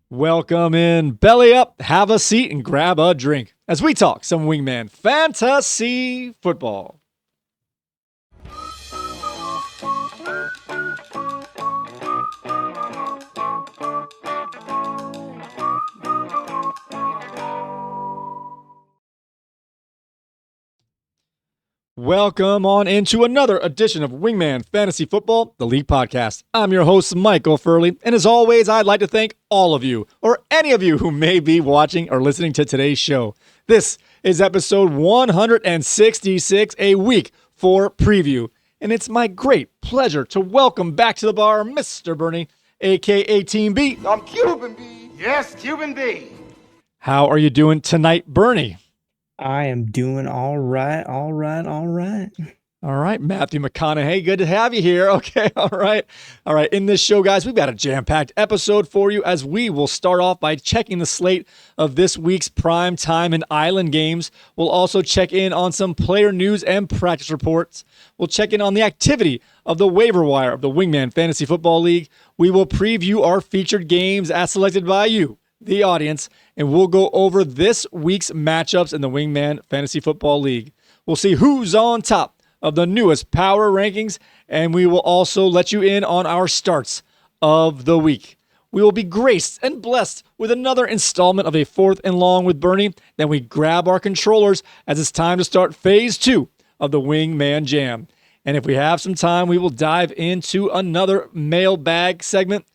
Welcome in, belly up, have a seat, and grab a drink as we talk some Wingman Fantasy Football. Welcome on into another edition of Wingman Fantasy Football, the League Podcast. I'm your host, Michael Furley, and as always, I'd like to thank all of you, or any of you who may be watching or listening to today's show. This is episode 166, a week for preview, and it's my great pleasure to welcome back to the bar Mr. Bernie, aka Team B. I'm Cuban B. Yes, Cuban B. How are you doing tonight, Bernie? I am doing all right. All right, Matthew McConaughey, good to have you here. Okay, all right. In this show, guys, we've got a jam-packed episode for you as we will start off by checking the slate of this week's prime time and island games. We'll also check in on some player news and practice reports. We'll check in on the activity of the waiver wire of the Wingman Fantasy Football League. We will preview our featured games as selected by you, the audience, and we'll go over this week's matchups in the Wingman Fantasy Football League. We'll see who's on top of the newest power rankings, and we will also let you in on our starts of the week. We will be graced and blessed with another installment of a fourth and long with Bernie. Then we grab our controllers as it's time to start phase 2 of the Wingman Jam. And if we have some time, we will dive into another mailbag segment.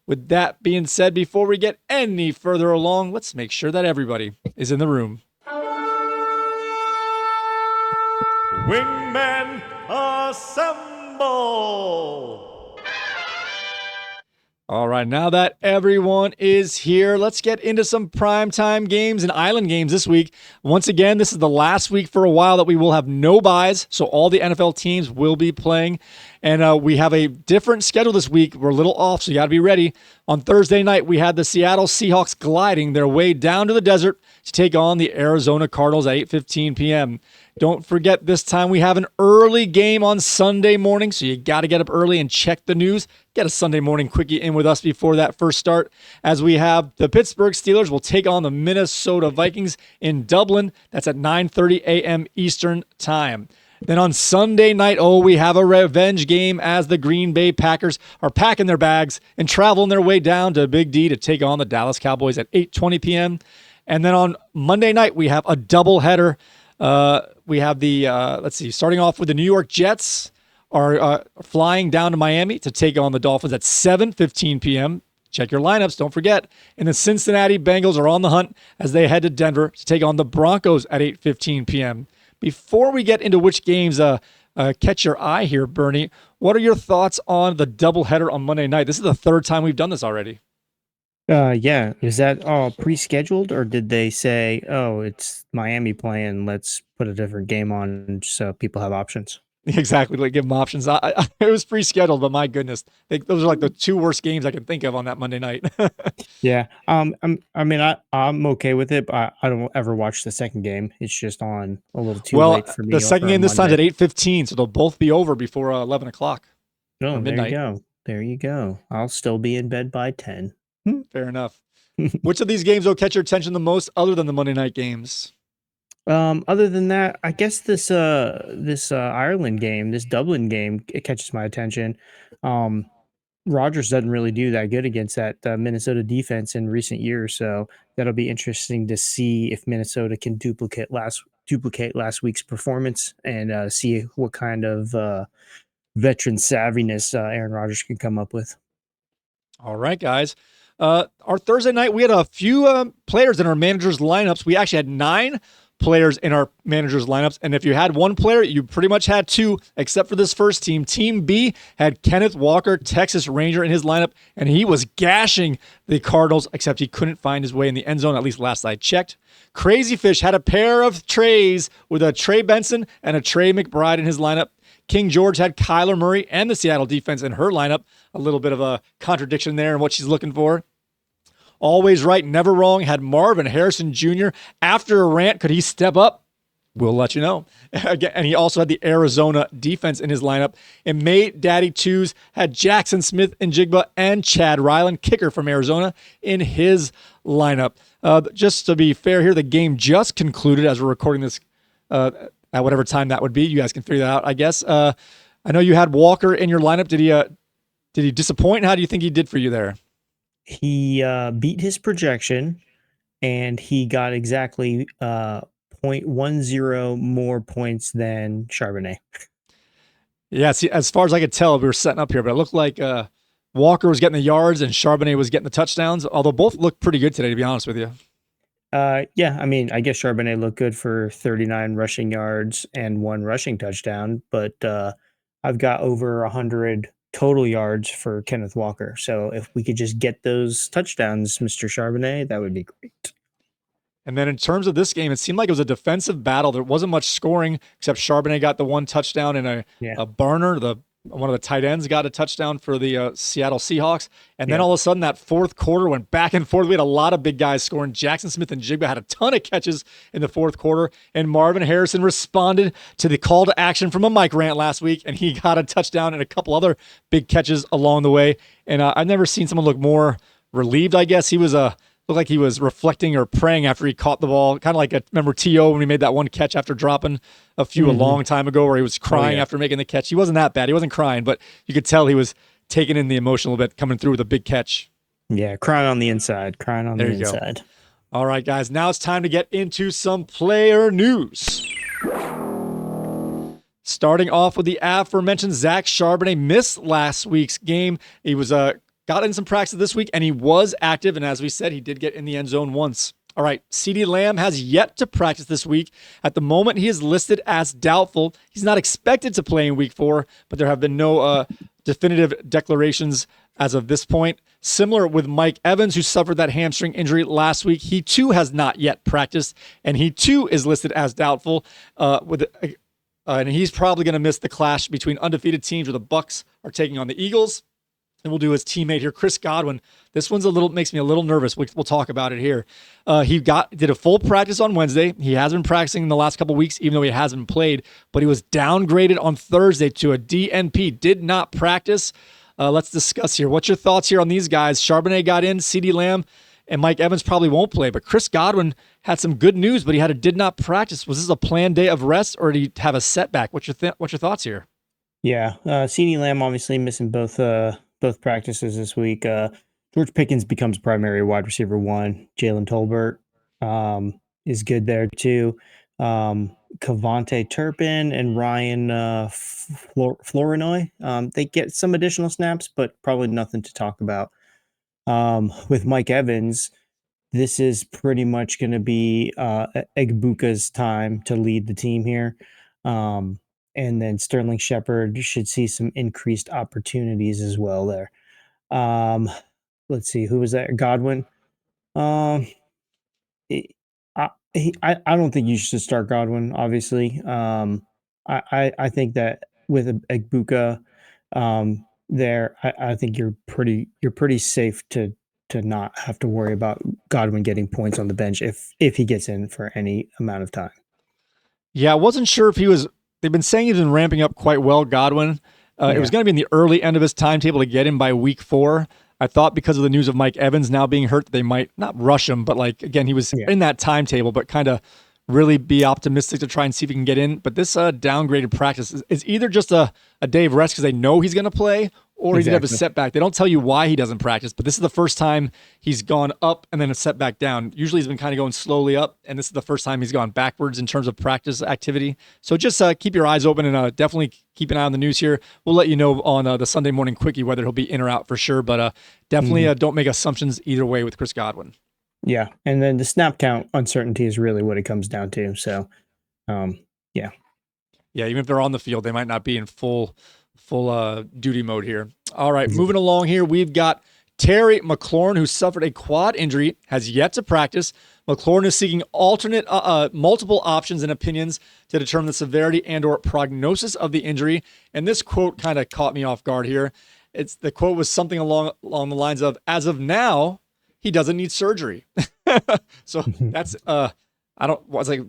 With that being said, before we get any further along, let's make sure that everybody is in the room. Wingmen assemble! All right, now that everyone is here, let's get into some primetime games and island games this week. Once again, this is the last week for a while that we will have no buys, so all the NFL teams will be playing. And we have a different schedule this week. We're a little off, so you got to be ready. On Thursday night, we had the Seattle Seahawks gliding their way down to the desert to take on the Arizona Cardinals at 8:15 p.m. Don't forget, this time we have an early game on Sunday morning, so you got to get up early and check the news. Get a Sunday morning quickie in with us before that first start, as we have the Pittsburgh Steelers will take on the Minnesota Vikings in Dublin. That's at 9:30 a.m. Eastern Time. Then on Sunday night, we have a revenge game as the Green Bay Packers are packing their bags and traveling their way down to Big D to take on the Dallas Cowboys at 8:20 p.m. And then on Monday night, we have a doubleheader. We have starting off with the New York Jets are flying down to Miami to take on the Dolphins at 7:15 p.m. Check your lineups, don't forget. And the Cincinnati Bengals are on the hunt as they head to Denver to take on the Broncos at 8:15 p.m. Before we get into which games catch your eye here, Bernie, what are your thoughts on the doubleheader on Monday night? This is the third time we've done this already. Yeah. Is that all pre-scheduled, or did they say, "Oh, it's Miami playing, let's put a different game on so people have options"? Exactly, like give them options. It was pre-scheduled, but my goodness, those are like the two worst games I can think of on that Monday night. Yeah. I'm okay with it, but I don't ever watch the second game. It's just on a little too late for me. The second game this time is at 8:15, so they'll both be over before 11 o'clock. Oh, midnight. There you go. I'll still be in bed by 10. Fair enough. Which of these games will catch your attention the most other than the Monday night games? Other than that, I guess this Ireland game, this Dublin game, it catches my attention. Rodgers doesn't really do that good against that Minnesota defense in recent years, so that'll be interesting to see if Minnesota can duplicate last week's performance and see what kind of veteran savviness Aaron Rodgers can come up with. All right, guys. Our Thursday night, we had a few players in our managers' lineups. We actually had 9 players in our managers' lineups, and if you had one player, you pretty much had 2, except for this first team. Team B had Kenneth Walker, Texas Ranger, in his lineup, and he was gashing the Cardinals, except he couldn't find his way in the end zone, at least last I checked. Crazy Fish had a pair of Treys with a Trey Benson and a Trey McBride in his lineup. King George had Kyler Murray and the Seattle defense in her lineup. A little bit of a contradiction there in what she's looking for. Always right, never wrong had Marvin Harrison Jr. After a rant, could he step up? We'll let you know. Again, and he also had the Arizona defense in his lineup. And May Daddy Twos had Jackson Smith-Njigba and Chad Ryland, kicker from Arizona, in his lineup. Just to be fair here, the game just concluded as we're recording this at whatever time that would be. You guys can figure that out, I guess. I know you had Walker in your lineup. Did he disappoint? How do you think he did for you there? He beat his projection, and he got exactly 0.10 more points than Charbonnet. Yeah, see, as far as I could tell, we were setting up here, but it looked like Walker was getting the yards and Charbonnet was getting the touchdowns, although both looked pretty good today, to be honest with you. Yeah, I mean, I guess Charbonnet looked good for 39 rushing yards and 1 rushing touchdown, but I've got over 100 total yards for Kenneth Walker. So if we could just get those touchdowns, Mr. Charbonnet, that would be great. And then in terms of this game, it seemed like it was a defensive battle. There wasn't much scoring, except Charbonnet got the 1 touchdown and a burner. One of the tight ends got a touchdown for the Seattle Seahawks. And then all of a sudden, that fourth quarter went back and forth. We had a lot of big guys scoring. Jackson Smith-Njigba had a ton of catches in the fourth quarter. And Marvin Harrison responded to the call to action from a Mike Rant last week, and he got a touchdown and a couple other big catches along the way. And I've never seen someone look more relieved, I guess. He was looked like he was reflecting or praying after he caught the ball. Kind of like, remember T.O. when he made that one catch after dropping a few a long time ago where he was crying after making the catch. He wasn't that bad. He wasn't crying, but you could tell he was taking in the emotion a little bit, coming through with a big catch. Yeah, crying on the inside. There you go. All right, guys, now it's time to get into some player news. Starting off with the aforementioned Zach Charbonnet missed last week's game. He was got in some practice this week, and he was active. And as we said, he did get in the end zone once. All right, CeeDee Lamb has yet to practice this week. At the moment, he is listed as doubtful. He's not expected to play in week 4, but there have been no definitive declarations as of this point. Similar with Mike Evans, who suffered that hamstring injury last week. He too has not yet practiced, and he too is listed as doubtful. And he's probably going to miss the clash between undefeated teams where the Bucs are taking on the Eagles. And we'll do his teammate here, Chris Godwin. This one's makes me a little nervous. We'll talk about it here. He did a full practice on Wednesday. He has been practicing in the last couple of weeks, even though he hasn't played. But he was downgraded on Thursday to a DNP. Did not practice. Let's discuss here. What's your thoughts here on these guys? Charbonnet got in, CeeDee Lamb, and Mike Evans probably won't play. But Chris Godwin had some good news, but he did not practice. Was this a planned day of rest, or did he have a setback? What's your thoughts here? Yeah, CeeDee Lamb obviously missing both practices this week. George Pickens becomes primary wide receiver 1. Jalen Tolbert is good there too. Cavante Turpin and Ryan Flournoy, they get some additional snaps, but probably nothing to talk about. With Mike Evans, this is pretty much going to be Egbuka's time to lead the team here. And then Sterling Shepard should see some increased opportunities as well there. Let's see, who was that? Godwin. I don't think you should start Godwin, obviously. I think that with Egbuka there, I think you're pretty safe to not have to worry about Godwin getting points on the bench if he gets in for any amount of time. Yeah, I wasn't sure if he was. They've been saying he's been ramping up quite well, Godwin. It was going to be in the early end of his timetable to get him by week 4. I thought because of the news of Mike Evans now being hurt, they might not rush him, but again, he was in that timetable, but kind of really be optimistic to try and see if he can get in. But this downgraded practice is either just a day of rest because they know he's going to play, or he's going to have a setback. They don't tell you why he doesn't practice, but this is the first time he's gone up and then a setback down. Usually he's been kind of going slowly up, and this is the first time he's gone backwards in terms of practice activity. So just keep your eyes open and definitely keep an eye on the news here. We'll let you know on the Sunday morning quickie whether he'll be in or out for sure, but definitely don't make assumptions either way with Chris Godwin. Yeah, and then the snap count uncertainty is really what it comes down to. So, yeah. Yeah, even if they're on the field, they might not be in full duty mode here. All right, moving along here, we've got Terry McLaurin, who suffered a quad injury, has yet to practice. McLaurin is seeking alternate multiple options and opinions to determine the severity and or prognosis of the injury. And this quote kind of caught me off guard here. The quote was something along the lines of, as of now, he doesn't need surgery. So that's I was like,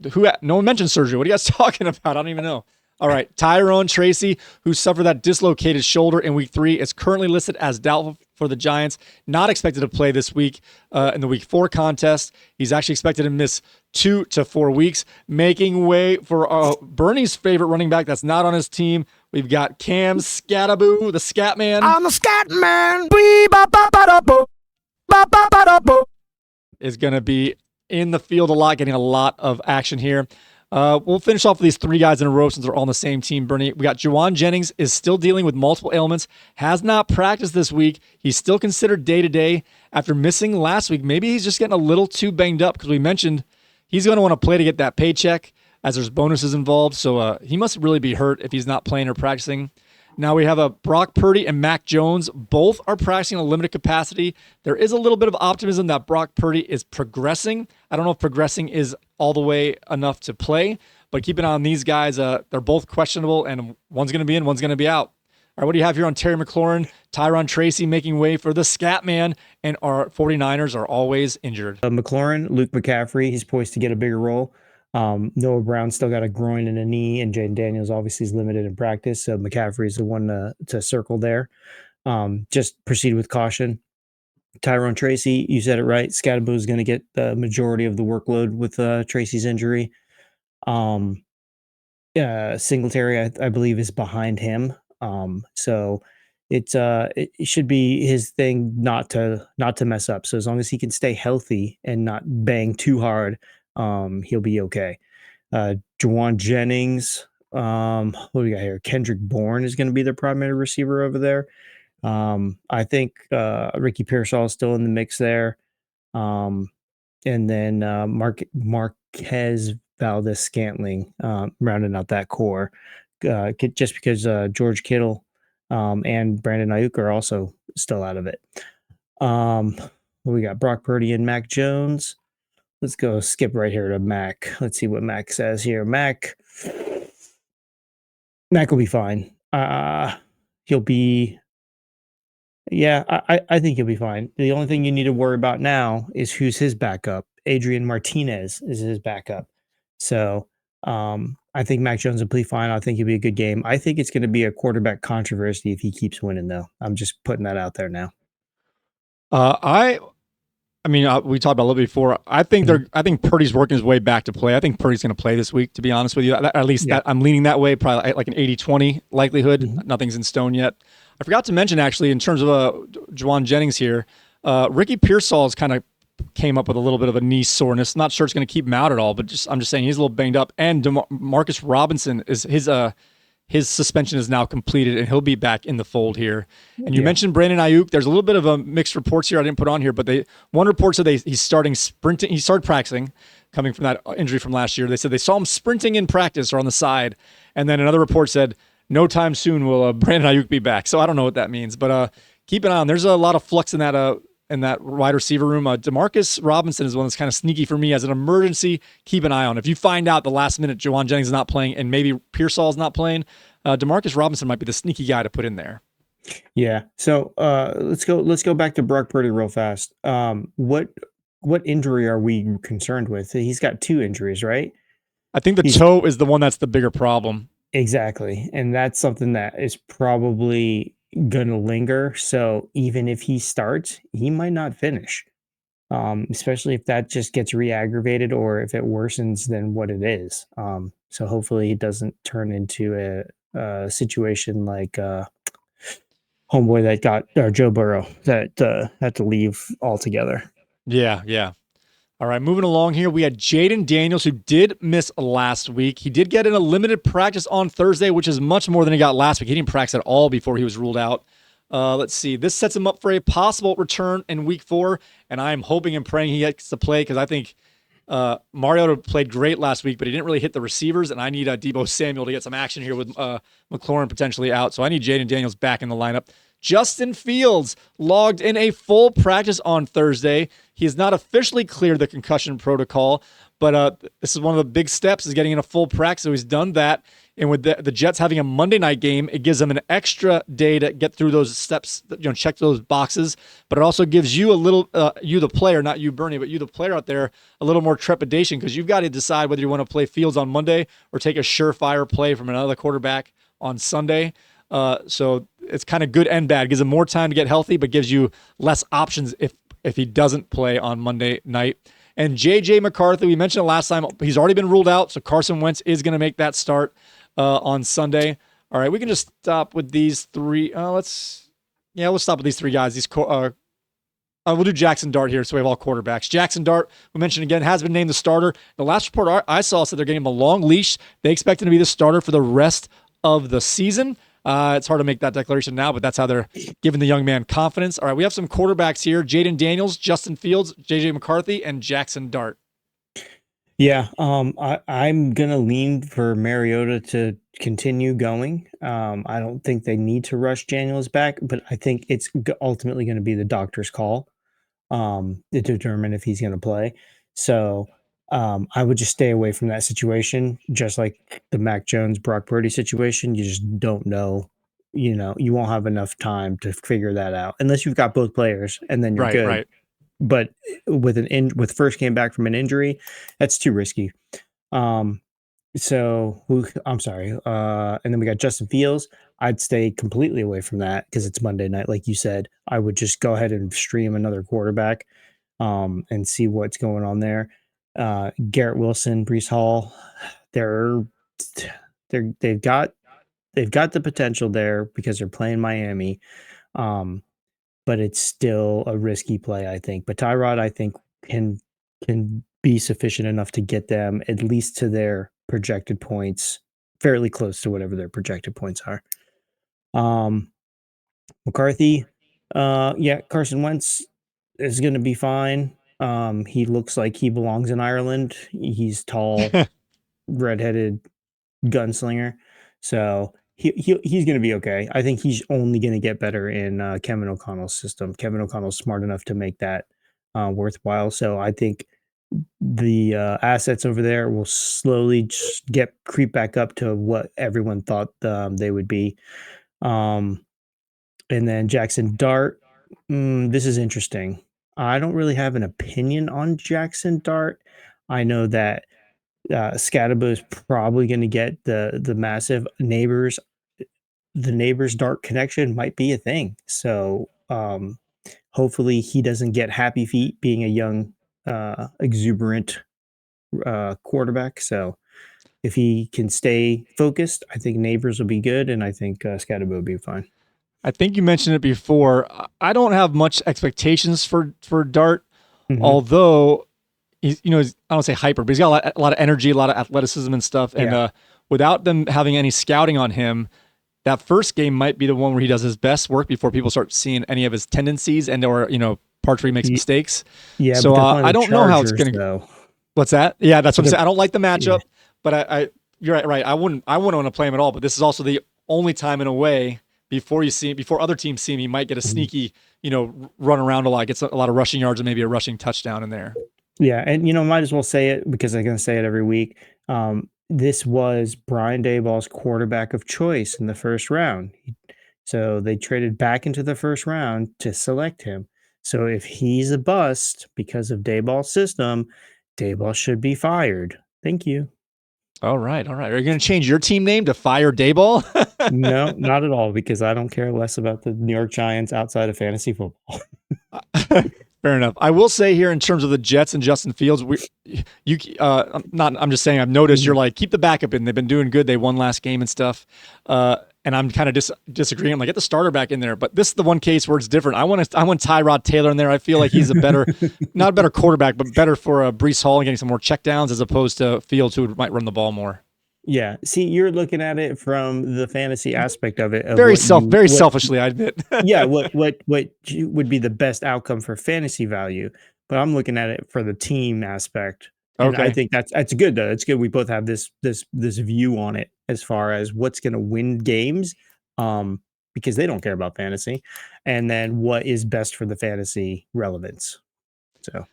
no one mentioned surgery. What are you guys talking about? I don't even know. All right. Tyrone Tracy, who suffered that dislocated shoulder in week 3, is currently listed as doubtful for the Giants. Not expected to play this week in the week 4 contest. He's actually expected to miss 2 to 4 weeks. Making way for Bernie's favorite running back that's not on his team. We've got Cam Scataboo, the Scat Man. I'm the Scat Man. Is going to be in the field a lot, getting a lot of action here. We'll finish off with these 3 guys in a row since they're all on the same team, Bernie. We got Juwan Jennings is still dealing with multiple ailments, has not practiced this week. He's still considered day-to-day after missing last week. Maybe he's just getting a little too banged up because we mentioned he's going to want to play to get that paycheck as there's bonuses involved. So he must really be hurt if he's not playing or practicing. Now we have Brock Purdy and Mac Jones. Both are practicing in a limited capacity. There is a little bit of optimism that Brock Purdy is progressing. I don't know if progressing is all the way enough to play, but keep an eye on these guys. They're both questionable, and one's going to be in, one's going to be out. All right, what do you have here on Terry McLaurin, Tyron Tracy making way for the Scat Man, and our 49ers are always injured. McLaurin, Luke McCaffrey, he's poised to get a bigger role. Noah Brown still got a groin and a knee, and Jaden Daniels obviously is limited in practice. So McCaffrey is the one to circle there. Just proceed with caution. Tyrone Tracy, you said it right. Scattaboo is going to get the majority of the workload with Tracy's injury. Singletary, I believe, is behind him. So it should be his thing not to mess up. So as long as he can stay healthy and not bang too hard, he'll be okay. Juwan Jennings, what do we got here? Kendrick Bourne is going to be their primary receiver over there. I think Ricky Pearsall is still in the mix there. And then Marquez Valdez Scantling rounding out that core. Just because George Kittle and Brandon Ayuk are also still out of it. We got Brock Purdy and Mac Jones. Let's go skip right here to Mac. Let's see what Mac says here. Mac will be fine. He'll be, I think he'll be fine. The only thing you need to worry about now is who's his backup. Adrian Martinez is his backup. So I think Mac Jones will be fine. I think it'll be a good game. I think it's going to be a quarterback controversy if he keeps winning, though. I'm just putting that out there now. We talked about a little bit before. I think Purdy's working his way back to play. I think Purdy's going to play this week, to be honest with you. At least I'm leaning that way, probably like an 80-20 likelihood. Mm-hmm. Nothing's in stone yet. I forgot to mention, actually, in terms of Juwan Jennings here, Ricky Pearsall kind of came up with a little bit of a knee soreness. Not sure it's going to keep him out at all, but I'm just saying he's a little banged up. And Marcus Robinson is his suspension is now completed, and he'll be back in the fold here. And you mentioned Brandon Ayuk. There's a little bit of a mixed reports here I didn't put on here, but one report said he's starting sprinting. He started practicing, coming from that injury from last year. They said they saw him sprinting in practice or on the side. And then another report said, no time soon will Brandon Ayuk be back. So I don't know what that means, but keep an eye on. There's a lot of flux in that wide receiver room. Demarcus Robinson is one that's kind of sneaky for me as an emergency. Keep an eye on. If you find out the last minute Juwan Jennings is not playing and maybe Pearsall is not playing, Demarcus Robinson might be the sneaky guy to put in there. Yeah. So let's go back to Brock Purdy real fast. What injury are we concerned with? He's got 2 injuries, right? I think the toe is the one that's the bigger problem. Exactly. And that's something that is probably going to linger. So even if he starts, he might not finish, especially if that just gets re-aggravated or if it worsens than what it is. So hopefully it doesn't turn into a situation like homeboy that got Joe Burrow that had to leave altogether. Yeah. All right, moving along here, we had Jaden Daniels, who did miss last week. He did get in a limited practice on Thursday, which is much more than he got last week. He didn't practice at all before he was ruled out. Let's see. This sets him up for a possible return in week 4, and I'm hoping and praying he gets to play because I think Mariota played great last week, but he didn't really hit the receivers, and I need Deebo Samuel to get some action here with McLaurin potentially out. So I need Jaden Daniels back in the lineup. Justin Fields logged in a full practice on Thursday. He has not officially cleared the concussion protocol, but this is one of the big steps, is getting in a full practice. So he's done that. And with the Jets having a Monday night game, it gives them an extra day to get through those steps, check those boxes. But it also gives you a little, you the player, not you, Bernie, but you the player out there, a little more trepidation, because you've got to decide whether you want to play Fields on Monday or take a surefire play from another quarterback on Sunday. So it's kind of good and bad. Gives him more time to get healthy, but gives you less options if he doesn't play on Monday night. And J.J. McCarthy, we mentioned it last time, he's already been ruled out, so Carson Wentz is going to make that start on Sunday. All right, we can just stop with these three. Let's stop with these three guys. We'll do Jackson Dart here, so we have all quarterbacks. Jackson Dart, we mentioned again, has been named the starter. The last report I saw said they're getting him a long leash. They expect him to be the starter for the rest of the season. It's hard to make that declaration now, but that's how they're giving the young man confidence. All right, we have some quarterbacks here: Jaden Daniels, Justin Fields, J.J. McCarthy, and Jackson Dart. Yeah, I'm gonna lean for Mariota to continue going. I don't think they need to rush Daniels back, but I think it's ultimately going to be the doctor's call to determine if he's going to play. So I would just stay away from that situation, just like the Mac Jones, Brock Purdy situation. You just don't know. You won't have enough time to figure that out unless you've got both players, and then you're good. Right. But with first came back from an injury, that's too risky. I'm sorry. And then we got Justin Fields. I'd stay completely away from that because it's Monday night, like you said. I would just go ahead and stream another quarterback and see what's going on there. Garrett Wilson, Breece Hall, they've got the potential there because they're playing Miami. But it's still a risky play, I think. But Tyrod, I think, can be sufficient enough to get them at least to their projected points, fairly close to whatever their projected points are. McCarthy, Carson Wentz is going to be fine. He looks like he belongs in Ireland. He's tall, redheaded gunslinger. So he's going to be okay. I think he's only going to get better in Kevin O'Connell's system. Kevin O'Connell's smart enough to make that worthwhile. So I think the assets over there will slowly just creep back up to what everyone thought they would be. And then Jackson Dart. This is interesting. I don't really have an opinion on Jackson Dart. I know that Scatterbo is probably going to get the massive neighbors. The neighbors Dart connection might be a thing. So hopefully he doesn't get happy feet being a young, exuberant quarterback. So if he can stay focused, I think neighbors will be good, and I think Scatterbo will be fine. I think you mentioned it before. I don't have much expectations for Dart, although he's, I don't say hyper, but he's got a lot of energy, a lot of athleticism and stuff. And without them having any scouting on him, that first game might be the one where he does his best work before people start seeing any of his tendencies or parts where he makes mistakes. Yeah. So I don't know how it's going to go. What's that? Yeah, that's what I'm saying. I don't like the matchup, but you're right. I wouldn't want to play him at all. But this is also the only time in a way before other teams see him, he might get a sneaky, run around a lot, gets a lot of rushing yards and maybe a rushing touchdown in there. Yeah, and might as well say it because I'm going to say it every week. This was Brian Daboll's quarterback of choice in the first round. So they traded back into the first round to select him. So if he's a bust because of Daboll's system, Daboll should be fired. Thank you. All right. Are you going to change your team name to Fire Daboll? No, not at all, because I don't care less about the New York Giants outside of fantasy football. Fair enough. I will say here in terms of the Jets and Justin Fields, I'm just saying I've noticed you're like, keep the backup in. They've been doing good. They won last game and stuff. And I'm kind of disagreeing. I'm like, get the starter back in there. But this is the one case where it's different. I want Tyrod Taylor in there. I feel like he's not a better quarterback, but better for Breece Hall and getting some more checkdowns as opposed to Fields, who might run the ball more. Yeah. See, you're looking at it from the fantasy aspect of it. Very selfishly, I admit. Yeah. What would be the best outcome for fantasy value? But I'm looking at it for the team aspect. And I think that's good though. It's good. We both have this view on it as far as what's going to win games. because they don't care about fantasy, and then what is best for the fantasy relevance. So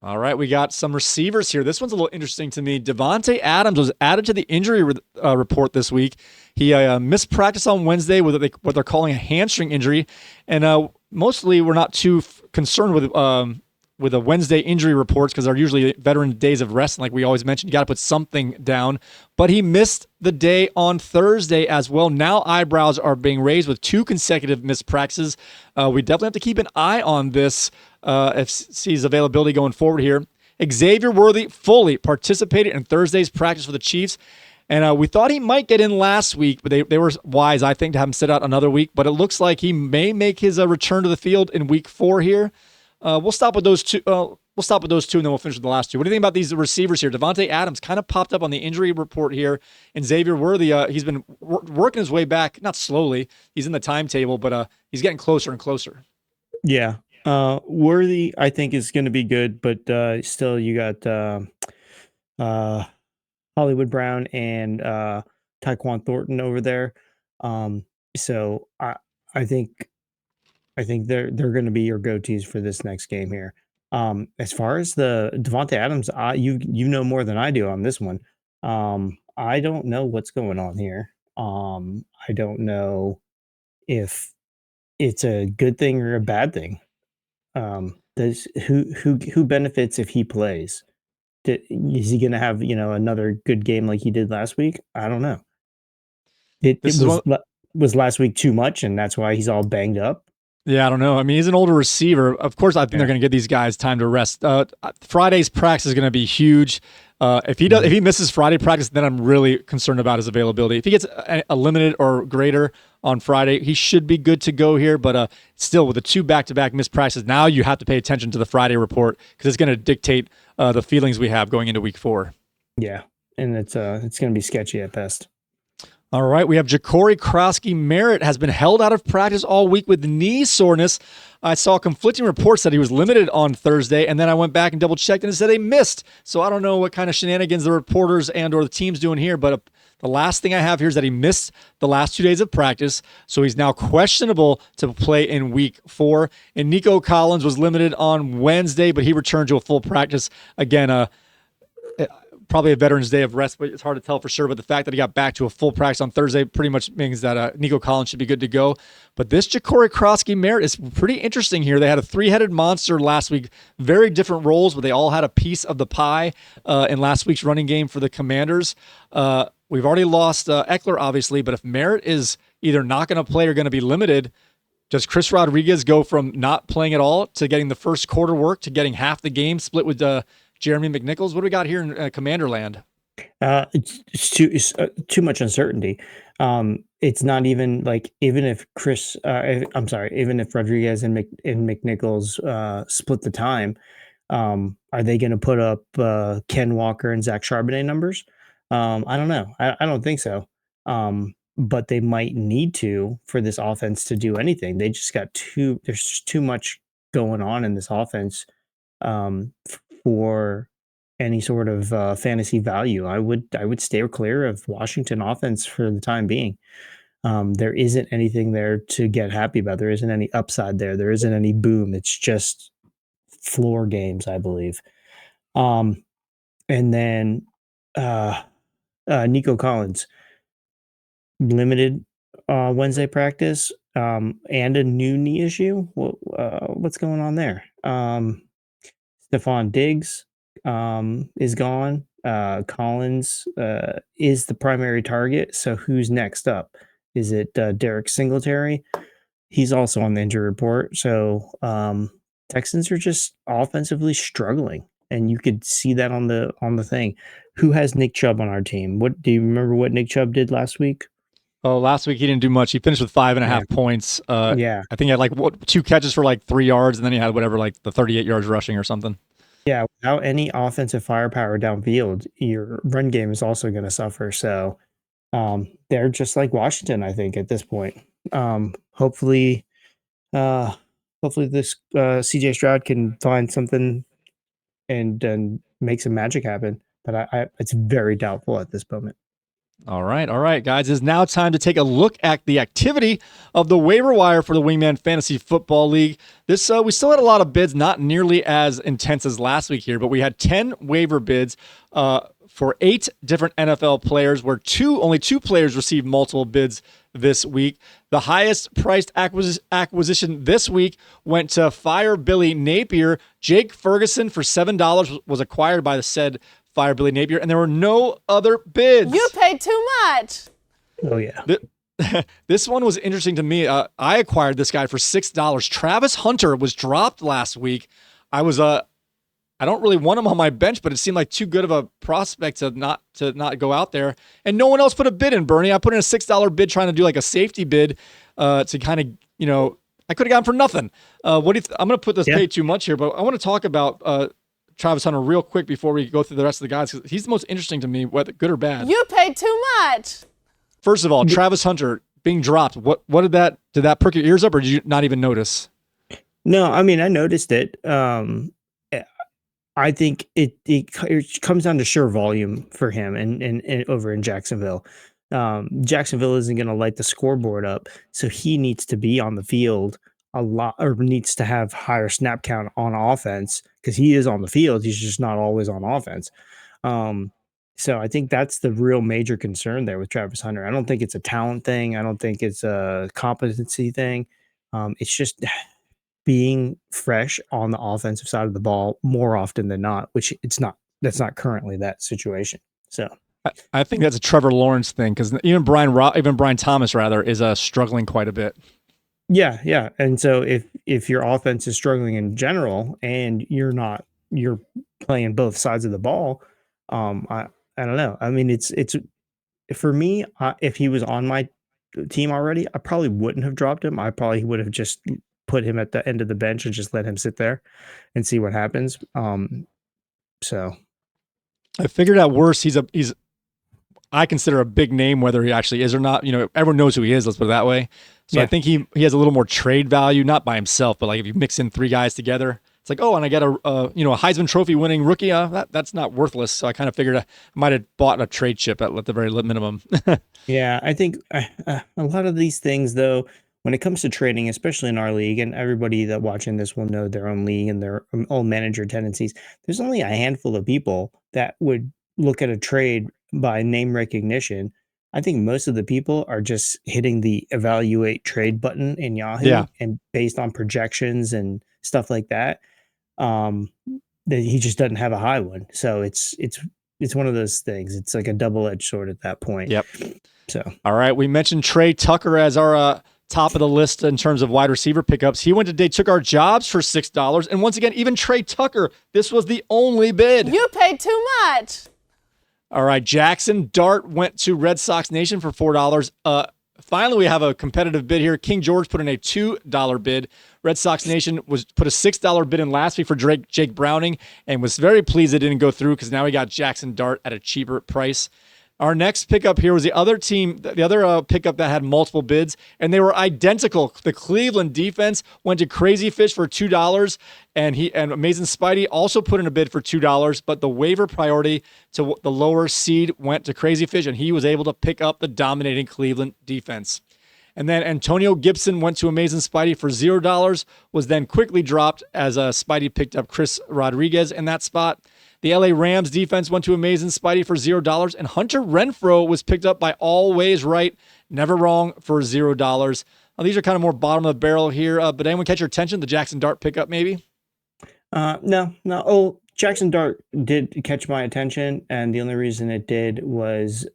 All right, we got some receivers here. This one's a little interesting to me. Devontae Adams was added to the injury report this week. He missed practice on Wednesday with what they're calling a hamstring injury, and mostly we're not too concerned with the Wednesday injury reports because they're usually veteran days of rest. And like we always mention, you got to put something down. But he missed the day on Thursday as well. Now eyebrows are being raised with 2 consecutive missed practices. We definitely have to keep an eye on this if sees availability going forward here. Xavier Worthy fully participated in Thursday's practice for the Chiefs. And we thought he might get in last week, but they were wise, I think, to have him sit out another week. But it looks like he may make his return to the field in week 4 here. We'll stop with those two. And then we'll finish with the last two. What do you think about these receivers here? Devontae Adams kind of popped up on the injury report here, and Xavier Worthy, he's been working his way back, not slowly. He's in the timetable, but he's getting closer and closer. yeah, Worthy I think is going to be good, but still you got Hollywood Brown and Tyquan Thornton over there. So I think they're going to be your go-tos for this next game here. As far as the Devontae Adams, you know more than I do on this one. I don't know what's going on here. I don't know if it's a good thing or a bad thing. Does who benefits if he plays? Is he going to have another good game like he did last week? I don't know. It This was is was last week too much, and that's why he's all banged up. Yeah, I don't know. I mean, he's an older receiver. Of course, I think they're going to give these guys time to rest. Friday's practice is going to be huge. If he misses Friday practice, then I'm really concerned about his availability. If he gets a limited or greater on Friday, he should be good to go here. But still, with the 2 back-to-back missed practices, now you have to pay attention to the Friday report because it's going to dictate the feelings we have going into week 4. Yeah, and it's going to be sketchy at best. All right, we have Ja'Cory Krosky-Merritt has been held out of practice all week with knee soreness. I saw conflicting reports that he was limited on Thursday, and then I went back and double-checked and it said he missed. So I don't know what kind of shenanigans the reporters and or the team's doing here, but the last thing I have here is that he missed the last 2 days of practice, so he's now questionable to play in week 4. And Nico Collins was limited on Wednesday, but he returned to a full practice. Again, probably a Veterans Day of rest, but it's hard to tell for sure. But the fact that he got back to a full practice on Thursday pretty much means that Nico Collins should be good to go. But this Ja'Cory Krosky-Merritt is pretty interesting here. They had a 3-headed monster last week, very different roles, but they all had a piece of the pie in last week's running game for the Commanders. We've already lost Eckler, obviously, but if Merritt is either not going to play or going to be limited, does Chris Rodriguez go from not playing at all to getting the first quarter work to getting half the game split with Jeremy McNichols? What do we got here in Commander land? It's too much uncertainty. It's not even like even if Rodriguez and McNichols split the time, are they going to put up Ken Walker and Zach Charbonnet numbers? I don't know. I don't think so. But they might need to for this offense to do anything. They just got there's just too much going on in this offense for any sort of fantasy value. I would stay clear of Washington offense for the time being. There isn't anything there to get happy about. There isn't any upside there. There isn't any boom. It's just floor games, I believe. And then Nico Collins, limited Wednesday practice and a new knee issue. What's going on there? Stephon Diggs is gone. Collins is the primary target. So who's next up? Is it Derek Singletary? He's also on the injury report. So Texans are just offensively struggling, and you could see that on the thing. Who has Nick Chubb on our team? What do you remember what Nick Chubb did last week? Oh, last week he didn't do much. He finished with 5.5 points. Yeah. I think he had 2 catches for 3 yards, and then he had the 38 yards rushing or something. Yeah, without any offensive firepower downfield, your run game is also going to suffer. So they're just like Washington, I think, at this point. Hopefully this CJ Stroud can find something and make some magic happen. But it's very doubtful at this moment. All right, guys. It's now time to take a look at the activity of the waiver wire for the Wingman Fantasy Football League. This we still had a lot of bids, not nearly as intense as last week here, but we had 10 waiver bids for 8 different NFL players, where only two players received multiple bids this week. The highest priced acquisition this week went to Fire Billy Napier. Jake Ferguson for $7 was acquired by the said Fire Billy Napier, and there were no other bids. You paid too much. Oh yeah. This one was interesting to me. I acquired this guy for $6. Travis Hunter was dropped last week. I don't really want him on my bench, but it seemed like too good of a prospect to not go out there. And no one else put a bid in, Bernie. I put in a $6 bid trying to do like a safety bid to kind of, I could have gotten for nothing. I'm going to put this pay too much here, but I want to talk about Travis Hunter real quick before we go through the rest of the guys, because he's the most interesting to me, whether good or bad. You paid too much. First of all, Travis Hunter being dropped. What did that perk your ears up, or did you not even notice? No, I mean I noticed it. I think it comes down to sheer volume for him and over in Jacksonville. Jacksonville isn't going to light the scoreboard up, so he needs to be on the field a lot, or needs to have higher snap count on offense, because he is on the field. He's just not always on offense. So I think that's the real major concern there with Travis Hunter. I don't think it's a talent thing. I don't think it's a competency thing. It's just being fresh on the offensive side of the ball more often than not, which it's not. That's not currently that situation. So I think that's a Trevor Lawrence thing, because even Brian Thomas rather is struggling quite a bit. Yeah. And so if your offense is struggling in general and you're playing both sides of the ball, I don't know. I mean, it's for me, if he was on my team already, I probably wouldn't have dropped him. I probably would have just put him at the end of the bench and just let him sit there and see what happens. So I figured out worse. I consider a big name, whether he actually is or not. Everyone knows who he is. Let's put it that way. So I think he has a little more trade value, not by himself, but like if you mix in 3 guys together, it's like, oh, and I get a Heisman Trophy winning rookie. That's not worthless. So I kind of figured I might have bought a trade chip at the very minimum. Yeah, I think a lot of these things, though, when it comes to trading, especially in our league, and everybody that watching this will know their own league and their own manager tendencies, there's only a handful of people that would look at a trade by name recognition. I think most of the people are just hitting the evaluate trade button in Yahoo, and based on projections and stuff like that, that he just doesn't have a high one. So it's one of those things. It's like a double-edged sword at that point. Yep. So all right, we mentioned Trey Tucker as our top of the list in terms of wide receiver pickups. He went today, took our jobs for $6, and once again, even Trey Tucker, this was the only bid. You paid too much. All right, Jackson Dart went to Red Sox Nation for $4. Finally, we have a competitive bid here. King George put in a $2 bid. Red Sox Nation put a $6 bid in last week for Jake Browning, and was very pleased it didn't go through, because now we got Jackson Dart at a cheaper price. Our next pickup here was the other team, the other pickup that had multiple bids, and they were identical. The Cleveland defense went to Crazy Fish for $2, and Amazing Spidey also put in a bid for $2, but the waiver priority to the lower seed went to Crazy Fish, and he was able to pick up the dominating Cleveland defense. And then Antonio Gibson went to Amazing Spidey for $0, was then quickly dropped as Spidey picked up Chris Rodriguez in that spot. The LA Rams defense went to Amazing Spidey for $0, and Hunter Renfrow was picked up by Always Right, Never Wrong for $0. Now, these are kind of more bottom of the barrel here, but anyone catch your attention? The Jackson Dart pickup, maybe? No. Oh, Jackson Dart did catch my attention, and the only reason it did was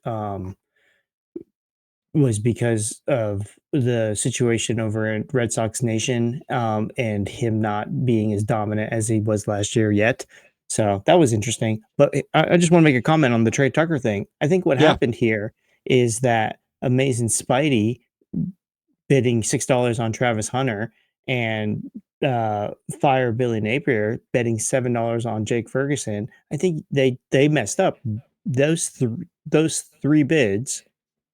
because of the situation over in Red Sox Nation, and him not being as dominant as he was last year yet. So that was interesting. But I just want to make a comment on the Trey Tucker thing. I think what happened here is that Amazing Spidey bidding $6 on Travis Hunter, and Fire Billy Napier betting $7 on Jake Ferguson. I think they messed up. Those three bids,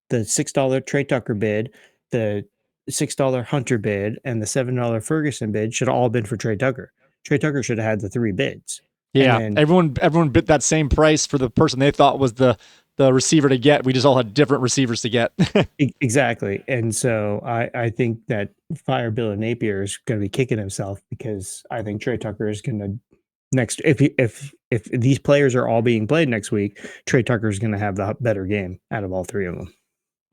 the $6 Trey Tucker bid, the $6 Hunter bid, and the $7 Ferguson bid should have all been for Trey Tucker. Trey Tucker should have had the 3 bids. Yeah, then, everyone bid that same price for the person they thought was the the receiver to get. We just all had different receivers to get. Exactly. And so I think that Fire Bill Napier is going to be kicking himself because I think Trey Tucker is going to if these players are all being played next week, Trey Tucker is going to have the better game out of all three of them.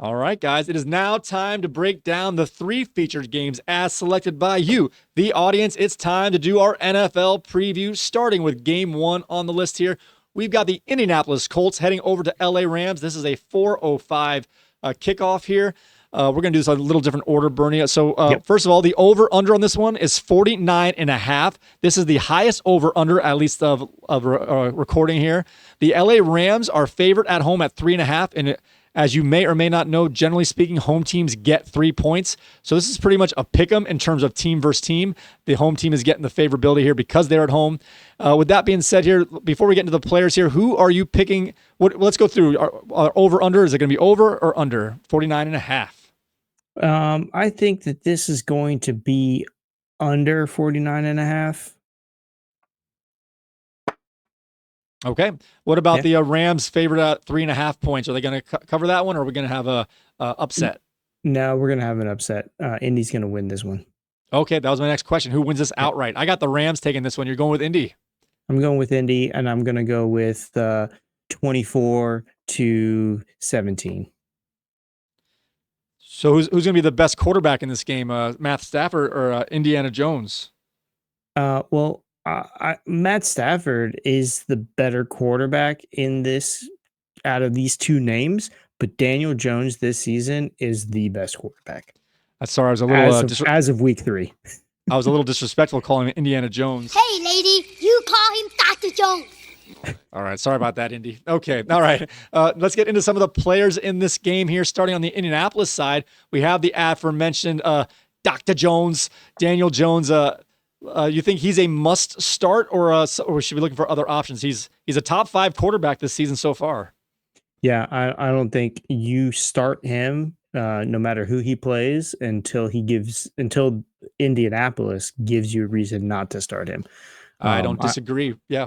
All right, guys, it is now time to break down the 3 featured games as selected by you, the audience. It's time to do our NFL preview, starting with game 1 on the list here. We've got the Indianapolis Colts heading over to LA Rams. This is a 4:05 kickoff here. We're going to do this a little different order, Bernie. So First of all, the over-under on this one is 49.5. This is the highest over-under, at least of recording here. The LA Rams are favored at home at 3.5, and as you may or may not know, generally speaking, home teams get 3 points. So this is pretty much a pick 'em in terms of team versus team. The home team is getting the favorability here because they're at home. With that being said here, before we get into the players here, who are you picking? Let's go through our over-under. Is it going to be over or under 49.5? I think that this is going to be under 49.5. Okay. What about the Rams favored at 3.5 points? Are they going to cover that one, or are we going to have a upset? No, we're going to have an upset. Indy's going to win this one. Okay, that was my next question. Who wins this outright? I got the Rams taking this one. You're going with Indy. I'm going with Indy, and I'm going to go with 24-17. So who's going to be the best quarterback in this game? Matt Stafford or Indiana Jones? Matt Stafford is the better quarterback in this out of these two names, but Daniel Jones this season is the best quarterback. Sorry, I was a little as of week 3. I was a little disrespectful calling him Indiana Jones. Hey, lady, you call him Dr. Jones. All right, sorry about that, Indy. Okay, all right. Let's get into some of the players in this game here. Starting on the Indianapolis side, we have the aforementioned Dr. Jones, Daniel Jones. You think he's a must start, or should we be looking for other options? He's a top 5 quarterback this season so far. Yeah, I don't think you start him no matter who he plays until Indianapolis gives you a reason not to start him. I don't disagree. Yeah.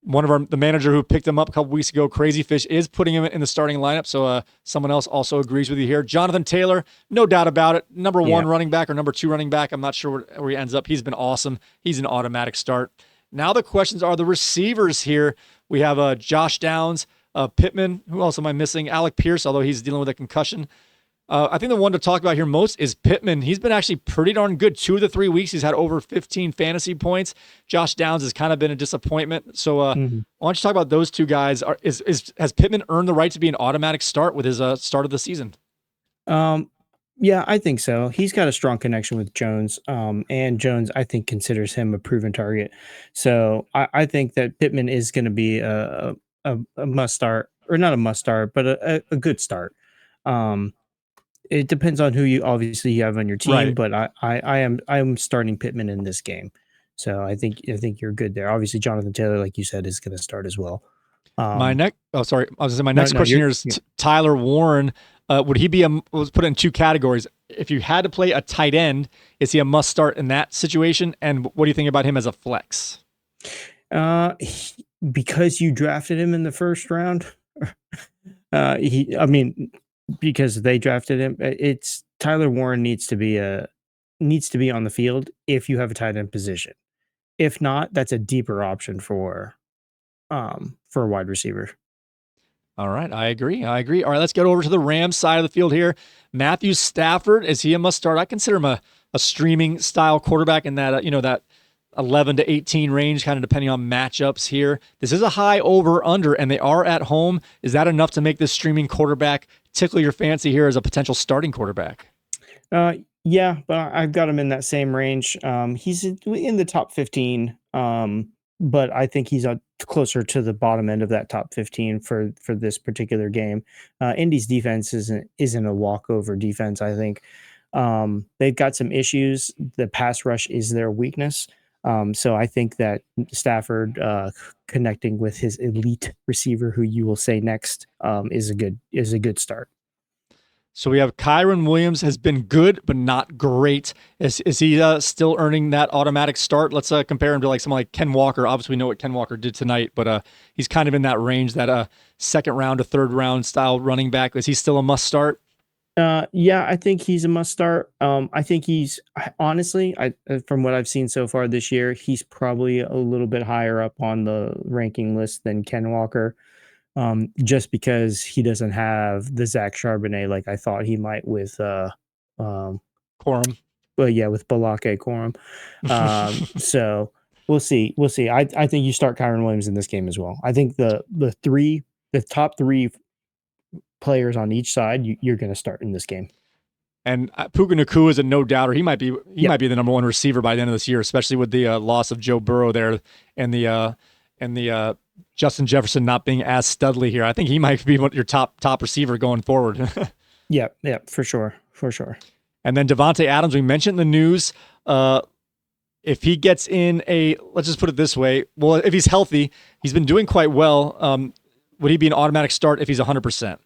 One of the manager who picked him up a couple weeks ago, Crazy Fish, is putting him in the starting lineup. So someone else also agrees with you here. Jonathan Taylor, no doubt about it. Number 1 running back or number 2 running back. I'm not sure where he ends up. He's been awesome. He's an automatic start. Now the questions are the receivers here. We have Josh Downs, Pittman. Who else am I missing? Alec Pierce, although he's dealing with a concussion. I think the one to talk about here most is Pittman. He's been actually pretty darn good. 2 of the 3 weeks, he's had over 15 fantasy points. Josh Downs has kind of been a disappointment. So why don't you talk about those two guys? Has Pittman earned the right to be an automatic start with his start of the season? Yeah, I think so. He's got a strong connection with Jones, and Jones, I think, considers him a proven target. So I think that Pittman is going to be a must start, or not a must start, but a good start. It depends on who you obviously have on your team, right. But I'm starting Pittman in this game, so I think you're good there. Obviously, Jonathan Taylor, like you said, is going to start as well. My next question here is Tyler Warren. Would he be let's put it in 2 categories. If you had to play a tight end, is he a must start in that situation? And what do you think about him as a flex? Because you drafted him in the first round, because they drafted him. It's Tyler Warren needs to be on the field if you have a tight end position. If not, that's a deeper option for a wide receiver. All right, I agree. All right, let's get over to the Rams side of the field here. Matthew Stafford, is he a must start? I consider him a streaming style quarterback in that that 11 to 18 range, kind of depending on matchups here. This is a high over under, and they are at home. Is that enough to make this streaming quarterback tickle your fancy here as a potential starting quarterback? Yeah, but I've got him in that same range. He's in the top 15, but I think he's closer to the bottom end of that top 15 for this particular game. Indy's defense isn't a walkover defense, I think. They've got some issues. The pass rush is their weakness. So I think that Stafford connecting with his elite receiver, who you will say next, is a good start. So we have Kyron Williams has been good, but not great. Is he still earning that automatic start? Let's compare him to like someone like Ken Walker. Obviously, we know what Ken Walker did tonight, but he's kind of in that range, that second round to third round style running back. Is he still a must start? Yeah, I think he's a must start. I think honestly, from what I've seen so far this year, he's probably a little bit higher up on the ranking list than Ken Walker. Just because he doesn't have the Zach Charbonnet like I thought he might with Corum. well, yeah, with Balake Corum. So we'll see. We'll see. I think you start Kyron Williams in this game as well. I think the top three players on each side you're going to start in this game. And Puka Nacua is a no doubter. He might be the number one receiver by the end of this year, especially with the loss of Joe Burrow there and the Justin Jefferson not being as studly here. I think he might be your top receiver going forward. Yeah, for sure. And then Devontae Adams, we mentioned in the news. If he gets in let's just put it this way. Well, if he's healthy, he's been doing quite well. Would he be an automatic start if he's 100%?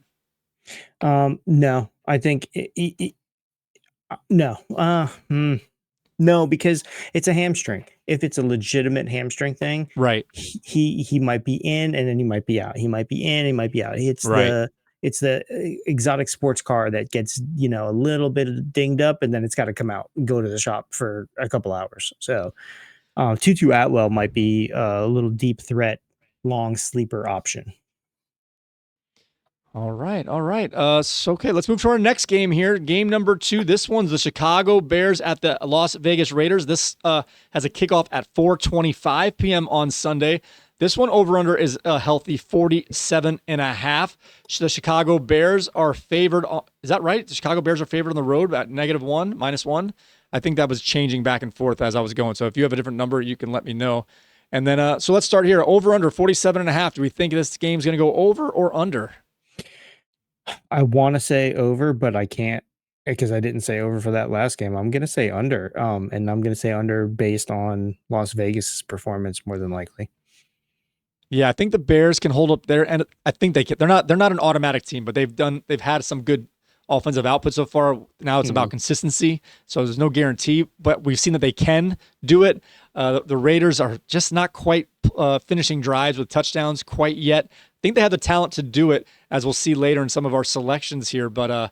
No, I think no. No, because it's a hamstring. If it's a legitimate hamstring thing, right? He might be in and then he might be out. He might be in, he might be out. It's the exotic sports car that gets a little bit dinged up and then it's got to come out and go to the shop for a couple hours. So Tutu Atwell might be a little deep threat, long sleeper option. All right. So, okay, let's move to our next game here. Game number 2. This one's the Chicago Bears at the Las Vegas Raiders. This has a kickoff at 4:25 p.m. on Sunday. This one over-under is a healthy 47.5. The Chicago Bears are favored. Is that right? The Chicago Bears are favored on the road at -1, -1. I think that was changing back and forth as I was going. So if you have a different number, you can let me know. And then, so let's start here. Over-under 47.5. Do we think this game's going to go over or under? I want to say over, but I can't because I didn't say over for that last game. I'm going to say under, and I'm going to say under based on Las Vegas' performance more than likely. Yeah, I think the Bears can hold up there, and I think they can. They're not an automatic team, but they've had some good offensive output so far. Now it's about consistency, so there's no guarantee, but we've seen that they can do it. The Raiders are just not quite finishing drives with touchdowns quite yet. I think they have the talent to do it, as we'll see later in some of our selections here. But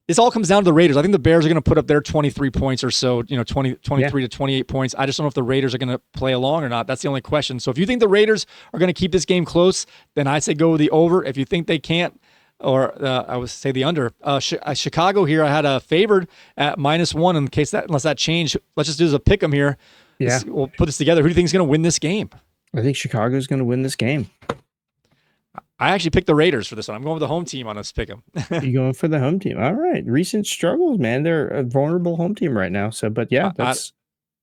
this all comes down to the Raiders. I think the Bears are going to put up their 23 points or so, 23 to 28 points. I just don't know if the Raiders are going to play along or not. That's the only question. So if you think the Raiders are going to keep this game close, then I say go with the over. If you think they can't, or I would say the under. Chicago here, I had a favored at -1 in case unless that changed. Let's just do a pick 'em here. Yeah. We'll put this together. Who do you think is going to win this game? I think Chicago's going to win this game. I actually picked the Raiders for this one. I'm going with the home team on this pick 'em. You're going for the home team. All right. Recent struggles, man. They're a vulnerable home team right now. So, but yeah,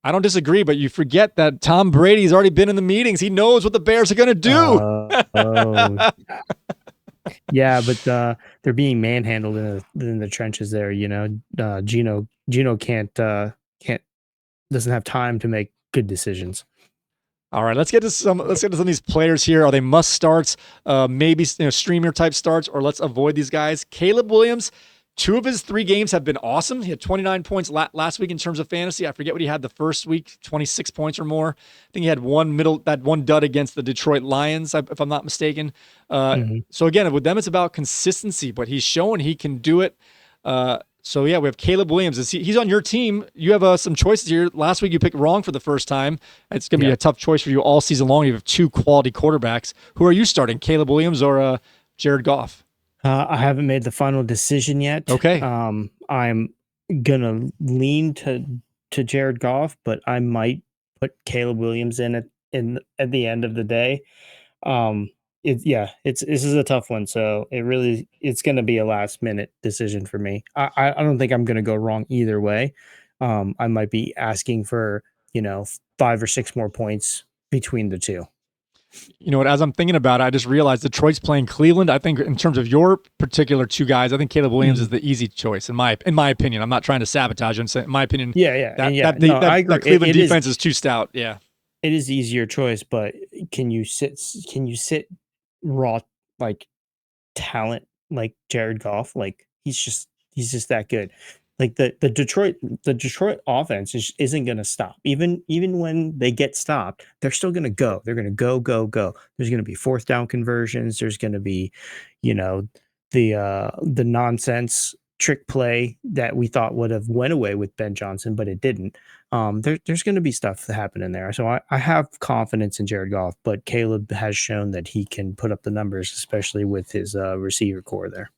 I don't disagree, but you forget that Tom Brady's already been in the meetings. He knows what the Bears are going to do. Yeah, but they're being manhandled in the trenches there. Gino can't doesn't have time to make good decisions. All right, let's get to some of these players here. Are they must starts? Maybe streamer type starts, or let's avoid these guys. Caleb Williams, 2 of his 3 games have been awesome. He had 29 points last week in terms of fantasy. I forget what he had the first week, 26 points or more. I think he had one dud against the Detroit Lions, if I'm not mistaken. So again, with them, it's about consistency, but he's showing he can do it. So yeah, we have Caleb Williams. He's on your team. You have some choices here. Last week you picked wrong for the first time. It's going to be a tough choice for you all season long. You have 2 quality quarterbacks. Who are you starting, Caleb Williams or Jared Goff? I haven't made the final decision yet. Okay. I'm gonna lean to Jared Goff, but I might put Caleb Williams in at the end of the day. This is a tough one. So it's going to be a last minute decision for me. I don't think I'm going to go wrong either way. I might be asking for, 5 or 6 more points between the two. You know what? As I'm thinking about it, I just realized Detroit's playing Cleveland. I think in terms of your particular 2 guys, I think Caleb Williams is the easy choice in my opinion. I'm not trying to sasabotage him. In my opinion, that Cleveland defense is too stout. Yeah, it is the easier choice, but can you sit raw talent like Jared Goff. Like he's just that good. Like the Detroit offense isn't going to stop. Even when they get stopped, they're still going to go. They're going to go. There's going to be fourth down conversions. There's going to be, you know, the nonsense trick play that we thought would have went away with Ben Johnson, but it didn't. There's going to be stuff that happen in there. So I have confidence in Jared Goff, but Caleb has shown that he can put up the numbers, especially with his receiver core there.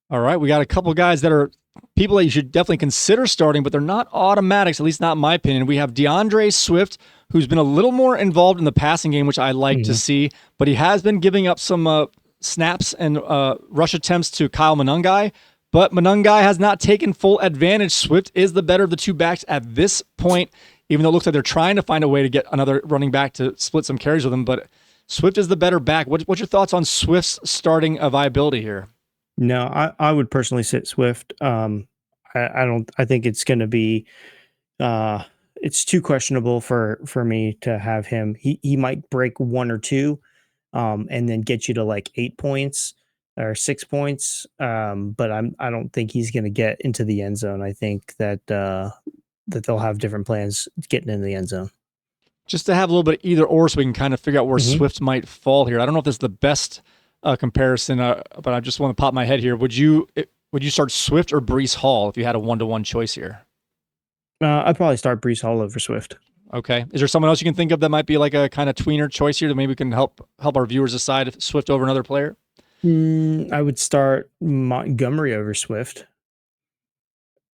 All right, we got a couple guys that are people that you should definitely consider starting, but they're not automatics, at least not in my opinion. We have DeAndre Swift, who's been a little more involved in the passing game, which I like to see, but he has been giving up some snaps and rush attempts to Kyle Monangai, but Monangai has not taken full advantage. Swift is the better of the two backs at this point, even though it looks like they're trying to find a way to get another running back to split some carries with him, but Swift is the better back. What's your thoughts on Swift's starting viability here? No, I would personally sit Swift. I think it's going to be, it's too questionable for me to have him. He might break one or two, and then get you to like 8 points or 6 points. But I don't think he's going to get into the end zone. I think that they'll have different plans getting in the end zone. Just to have a little bit of either or so we can kind of figure out where Swift might fall here. I don't know if this is the best comparison, but I just want to pop my head here. Would you start Swift or Breece Hall if you had a 1-to-1 choice here? I'd probably start Breece Hall over Swift. Okay. Is there someone else you can think of that might be like a kind of tweener choice here that maybe we can help our viewers decide if Swift over another player? I would start Montgomery over Swift.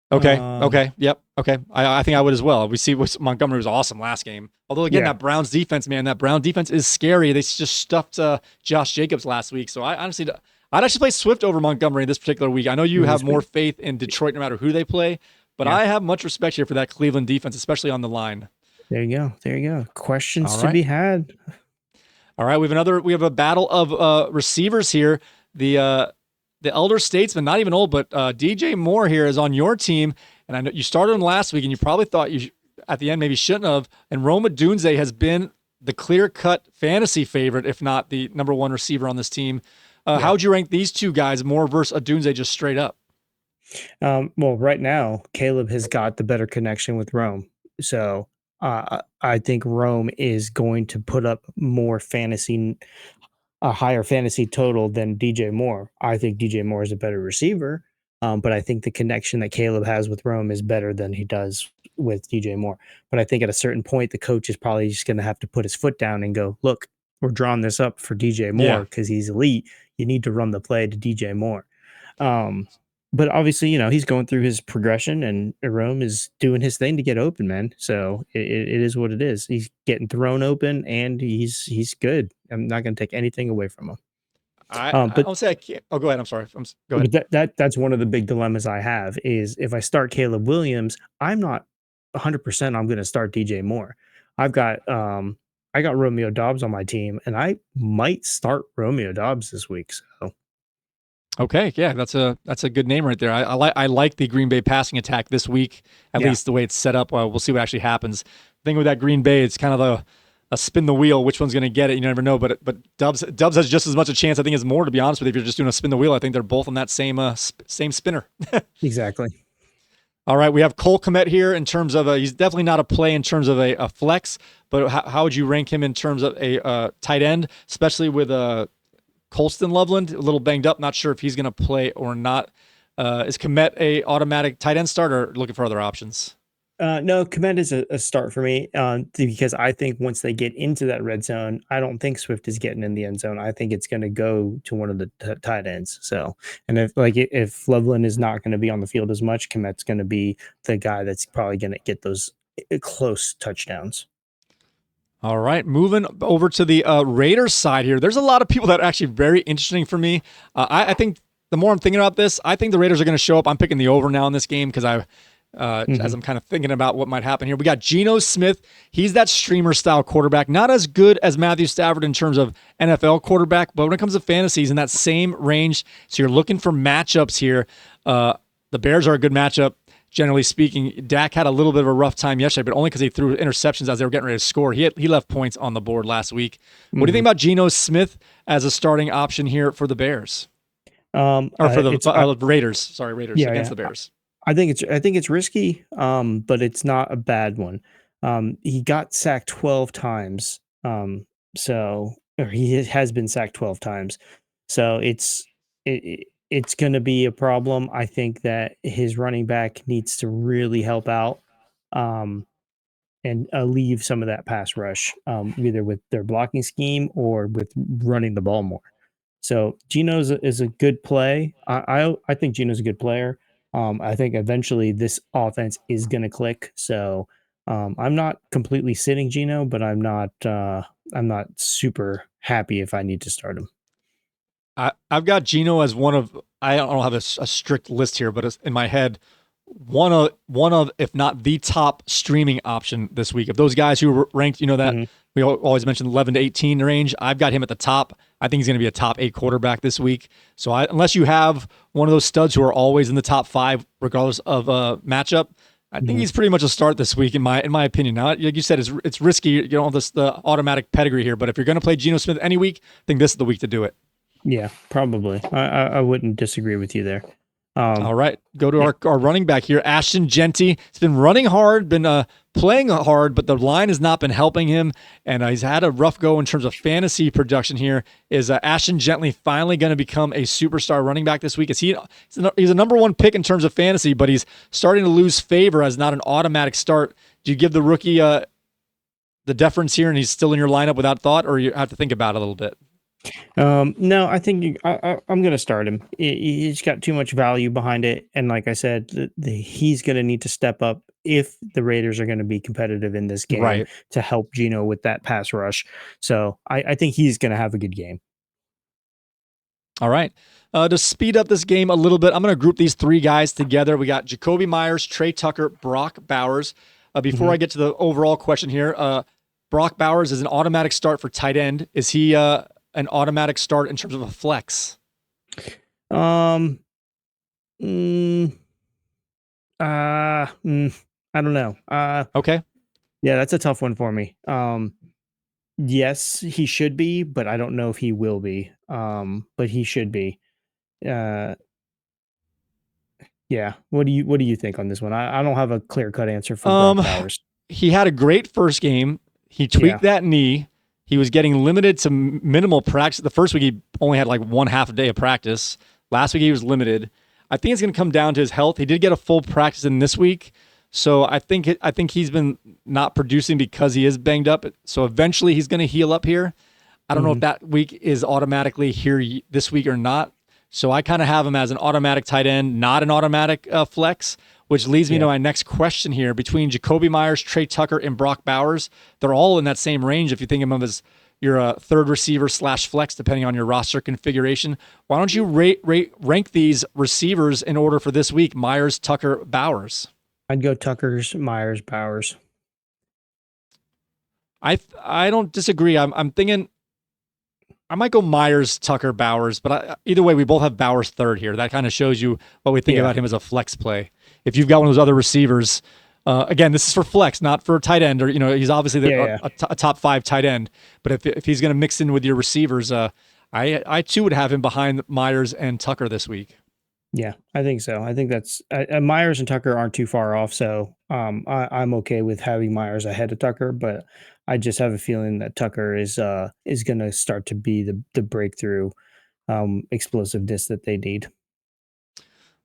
Okay. Yep. Okay. I think I would as well. We see Montgomery was awesome last game. Although again, that Browns defense, man, that Brown defense is scary. They just stuffed Josh Jacobs last week. So I'd actually play Swift over Montgomery this particular week. I know you have more faith in Detroit no matter who they play, but I have much respect here for that Cleveland defense, especially on the line. There you go. Questions to be had. All right, we have a battle of receivers here. The elder statesman, not even old, but DJ Moore here is on your team, and I know you started him last week, and you probably thought you at the end maybe shouldn't have. And Rome Odunze has been the clear-cut fantasy favorite, if not the number one receiver on this team. How would you rank these two guys, Moore versus Odunze, just straight up? Well, right now, Caleb has got the better connection with Rome, so I think Rome is going to put up a higher fantasy total than DJ Moore. I think DJ Moore is a better receiver, but I think the connection that Caleb has with Rome is better than he does with DJ Moore. But I think at a certain point, the coach is probably just going to have to put his foot down and go, look, we're drawing this up for DJ Moore because he's elite. You need to run the play to DJ Moore. But obviously, he's going through his progression, and Rome is doing his thing to get open, man. So it is what it is. He's getting thrown open, and he's good. I'm not going to take anything away from him. I'll say I can't. Oh, go ahead. I'm sorry. Go ahead. That's one of the big dilemmas I have is if I start Caleb Williams, I'm not 100%. I'm going to start DJ Moore. I got Romeo Doubs on my team, and I might start Romeo Doubs this week. So. Okay, yeah, that's a good name right there. I like the Green Bay passing attack this week, at least the way it's set up. We'll see what actually happens. The thing with that Green Bay, it's kind of a spin the wheel. Which one's going to get it? You never know. But Doubs has just as much a chance, I think, as Moore. To be honest with you, if you're just doing a spin the wheel, I think they're both on that same spinner. Exactly. All right, we have Cole Kmet here in terms of he's definitely not a play in terms of a flex, but how would you rank him in terms of a tight end, especially with Colston Loveland, a little banged up, not sure if he's going to play or not. Is Kmet a automatic tight end start or looking for other options? No, Kmet is a start for me because I think once they get into that red zone, I don't think Swift is getting in the end zone. I think it's going to go to one of the tight ends. So, and if Loveland is not going to be on the field as much, Kmet's going to be the guy that's probably going to get those close touchdowns. All right, moving over to the Raiders side here. There's a lot of people that are actually very interesting for me. I think the more I'm thinking about this, I think the Raiders are going to show up. I'm picking the over now in this game because as I'm kind of thinking about what might happen here. We got Geno Smith. He's that streamer-style quarterback. Not as good as Matthew Stafford in terms of NFL quarterback, but when it comes to fantasy, he's in that same range. So you're looking for matchups here. The Bears are a good matchup. Generally speaking, Dak had a little bit of a rough time yesterday, but only because he threw interceptions as they were getting ready to score. He left points on the board last week. What do you think about Geno Smith as a starting option here for the Bears? Or for the it's Raiders. Sorry, Raiders Yeah, against yeah. the Bears. I think it's risky, but it's not a bad one. He got sacked 12 times. Or he has been sacked 12 times. So it's going to be a problem. I think that his running back needs to really help out, and leave some of that pass rush, either with their blocking scheme or with running the ball more. So Gino's is a good play. I think Gino's a good player. I think eventually this offense is going to click. So I'm not completely sitting Gino, but I'm not super happy if I need to start him. I've got Gino as one of, I don't have a strict list here, but it's in my head, one of, if not the top streaming option this week. Of those guys who were ranked, that we always mention 11 to 18 range, I've got him at the top. I think he's going to be a top 8 quarterback this week. So unless you have one of those studs who are always in the top 5, regardless of matchup, I think he's pretty much a start this week in my opinion. Now, like you said, it's risky. You don't have the automatic pedigree here, but if you're going to play Geno Smith any week, I think this is the week to do it. Yeah, probably. I wouldn't disagree with you there. All right, go to our running back here, Ashton Genty. He's been running hard, been playing hard, but the line has not been helping him, and he's had a rough go in terms of fantasy production here. Is Ashton Genty finally going to become a superstar running back this week? He's a number 1 pick in terms of fantasy, but he's starting to lose favor as not an automatic start. Do you give the rookie the deference here, and he's still in your lineup without thought, or you have to think about it a little bit? No, I think I'm going to start him. He's got too much value behind it. And like I said, he's going to need to step up if the Raiders are going to be competitive in this game to help Geno with that pass rush. So I think he's going to have a good game. All right. To speed up this game a little bit, I'm going to group these 3 guys together. We got Jacoby Myers, Trey Tucker, Brock Bowers. Before I get to the overall question here, Brock Bowers is an automatic start for tight end. Is he an automatic start in terms of a flex? I don't know. Okay. Yeah, that's a tough one for me. Yes, he should be, but I don't know if he will be. But he should be. Yeah. What do you think on this one? I don't have a clear-cut answer for Brock Bowers. He had a great first game. He tweaked that knee. He was getting limited to minimal practice. The first week, he only had like 1/2 a day of practice. Last week, he was limited. I think it's going to come down to his health. He did get a full practice in this week. So I think he's been not producing because he is banged up. So eventually, he's going to heal up here. I don't know if that week is automatically here this week or not. So I kind of have him as an automatic tight end, not an automatic flex, which leads me to my next question here. Between Jacoby Myers, Trey Tucker, and Brock Bowers, they're all in that same range if you think of them as your third receiver / flex, depending on your roster configuration. Why don't you rank these receivers in order for this week? Myers, Tucker, Bowers. I'd go Tuckers, Myers, Bowers. I don't disagree. I'm thinking I might go Myers, Tucker, Bowers, but either way, we both have Bowers third here. That kind of shows you what we think about him as a flex play. If you've got one of those other receivers, again, this is for flex, not for tight end, or he's obviously a top 5 tight end. But if he's going to mix in with your receivers, I too would have him behind Myers and Tucker this week. Yeah, I think so. I think that's Myers and Tucker aren't too far off, so I'm okay with having Myers ahead of Tucker. But I just have a feeling that Tucker is going to start to be the breakthrough explosiveness that they need.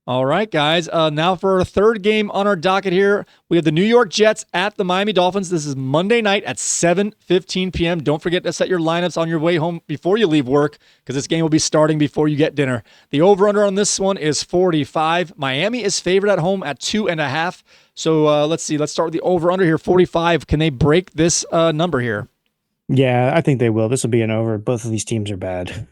All right, guys. Now for our third game on our docket here, we have the New York Jets at the Miami Dolphins. This is Monday night at 7:15 p.m. Don't forget to set your lineups on your way home before you leave work, because this game will be starting before you get dinner. The over-under on this one is 45. Miami is favored at home at 2.5. So let's see. Let's start with the over-under here, 45. Can they break this number here? Yeah, I think they will. This will be an over. Both of these teams are bad.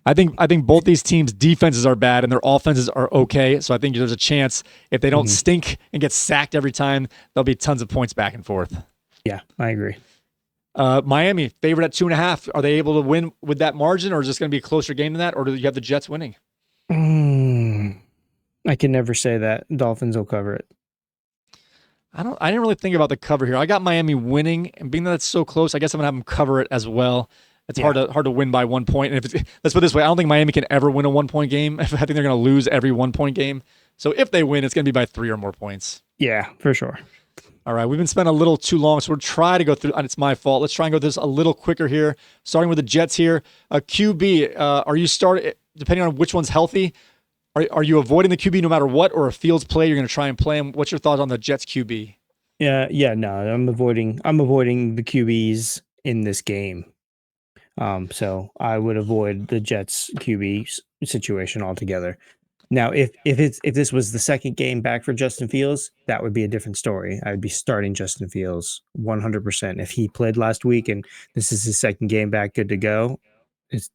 I think both these teams' defenses are bad and their offenses are okay. So I think there's a chance if they don't stink and get sacked every time, there'll be tons of points back and forth. Yeah, I agree. Miami favored at 2.5. Are they able to win with that margin, or is this going to be a closer game than that, or do you have the Jets winning? I can never say that. Dolphins will cover it. I didn't really think about the cover here. I got Miami winning, and being that it's so close, I guess I'm gonna have them cover it as well. It's hard to win by 1 point. And let's put it this way, I don't think Miami can ever win a 1 point game. I think they're going to lose every 1 point game. So if they win, it's going to be by 3 or more points. Yeah, for sure. All right, we've been spending a little too long, so we'll try to go through, and it's my fault. Let's try and go through this a little quicker here. Starting with the Jets here. QB, are you depending on which one's healthy, are you avoiding the QB no matter what, or a Fields play, you're going to try and play him? What's your thoughts on the Jets QB? No, I'm avoiding the QBs in this game. So I would avoid the Jets QB situation altogether. Now, if this was the second game back for Justin Fields, that would be a different story. I would be starting Justin Fields 100%. If he played last week and this is his second game back, good to go,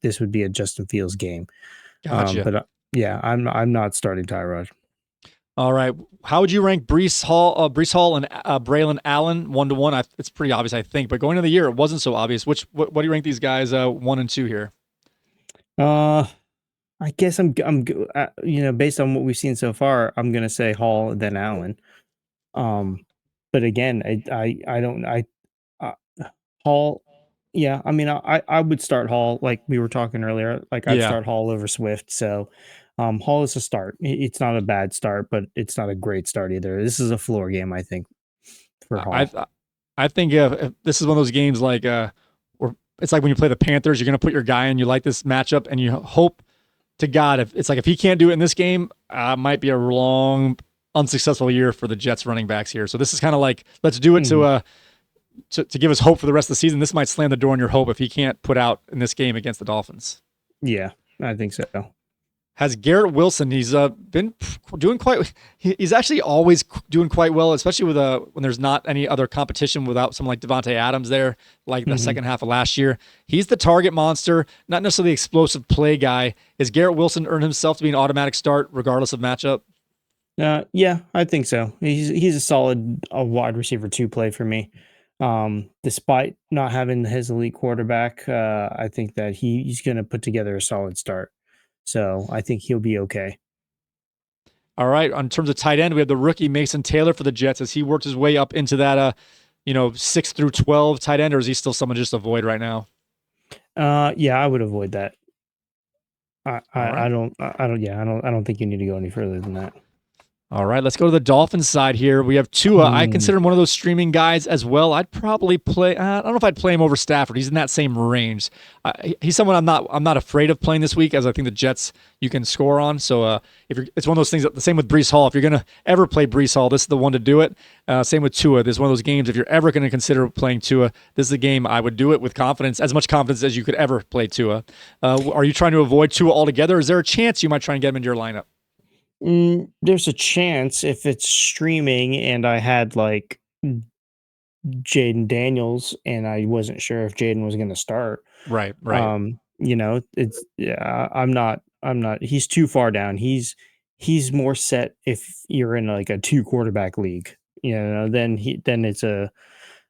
this would be a Justin Fields game. Gotcha. I'm not starting Tyrod. All right. How would you rank Breece Hall and Braylon Allen 1-1? It's pretty obvious, I think. But going into the year, it wasn't so obvious. What do you rank these guys 1 and 2 here? I guess I'm based on what we've seen so far, I'm gonna say Hall then Allen. But again, Hall. Yeah, I mean, I would start Hall like we were talking earlier. Like I'd start Hall over Swift. So, Hall is a start. It's not a bad start, but it's not a great start either. This is a floor game, I think, for Hall. I think if this is one of those games like where it's like when you play the Panthers, you're gonna put your guy in. You like this matchup, and you hope to God, if he can't do it in this game, might be a long, unsuccessful year for the Jets running backs here. So this is kind of like, let's do it to give us hope for the rest of the season. This might slam the door on your hope if he can't put out in this game against the Dolphins. Yeah, I think so. Has Garrett Wilson, he's been doing he's actually always doing quite well, especially with when there's not any other competition without someone like Devontae Adams there, like the second half of last year. He's the target monster, not necessarily the explosive play guy. Is Garrett Wilson earned himself to be an automatic start regardless of matchup? Yeah, I think so. He's a solid wide receiver 2 play for me. Despite not having his elite quarterback, I think that he's going to put together a solid start. So I think he'll be okay. All right. In terms of tight end, we have the rookie Mason Taylor for the Jets as he worked his way up into that, 6 through 12 tight end, or is he still someone just avoid right now? Yeah, I would avoid that. I don't think you need to go any further than that. All right, let's go to the Dolphins side here. We have Tua. I consider him one of those streaming guys as well. I'd probably play. I don't know if I'd play him over Stafford. He's in that same range. He's someone I'm not afraid of playing this week, as I think the Jets you can score on. So it's one of those things. The same with Breece Hall. If you're gonna ever play Breece Hall, this is the one to do it. Same with Tua. This is one of those games. If you're ever going to consider playing Tua, this is the game I would do it with confidence, as much confidence as you could ever play Tua. Are you trying to avoid Tua altogether? Or is there a chance you might try and get him into your lineup? There's a chance if it's streaming and I had like Jaden Daniels and I wasn't sure if Jaden was going to start. Right. I'm not, he's too far down. He's more set if you're in like a 2 quarterback league, then it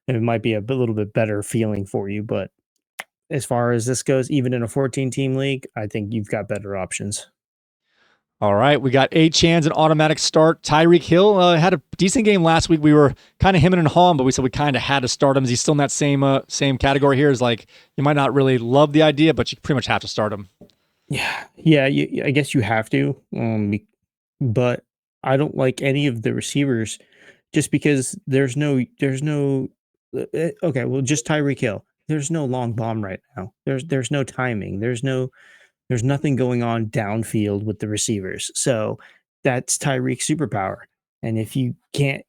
might be a little bit better feeling for you. But as far as this goes, even in a 14 team league, I think you've got better options. All right, we got Achane, an automatic start. Tyreek Hill had a decent game last week. We were kind of hemming and hawing, but we said we kind of had to start him. Is he still in that same category here? Is like you might not really love the idea, but you pretty much have to start him. Yeah. I guess you have to. But I don't like any of the receivers just because there's no. Okay, well, just Tyreek Hill. There's no long bomb right now. There's no timing. There's nothing going on downfield with the receivers. So that's Tyreek's superpower. And if you can't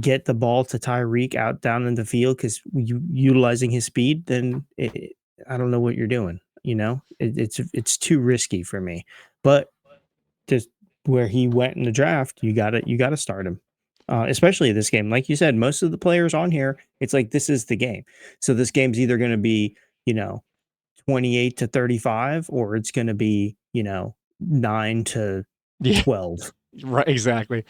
get the ball to Tyreek out down in the field because you utilizing his speed, then I don't know what you're doing. It's too risky for me. But just where he went in the draft, you got to start him. Especially this game. Like you said, most of the players on here, it's like this is the game. So this game's either going to be, 28-35, or it's going to be, 9-12. Right. Exactly.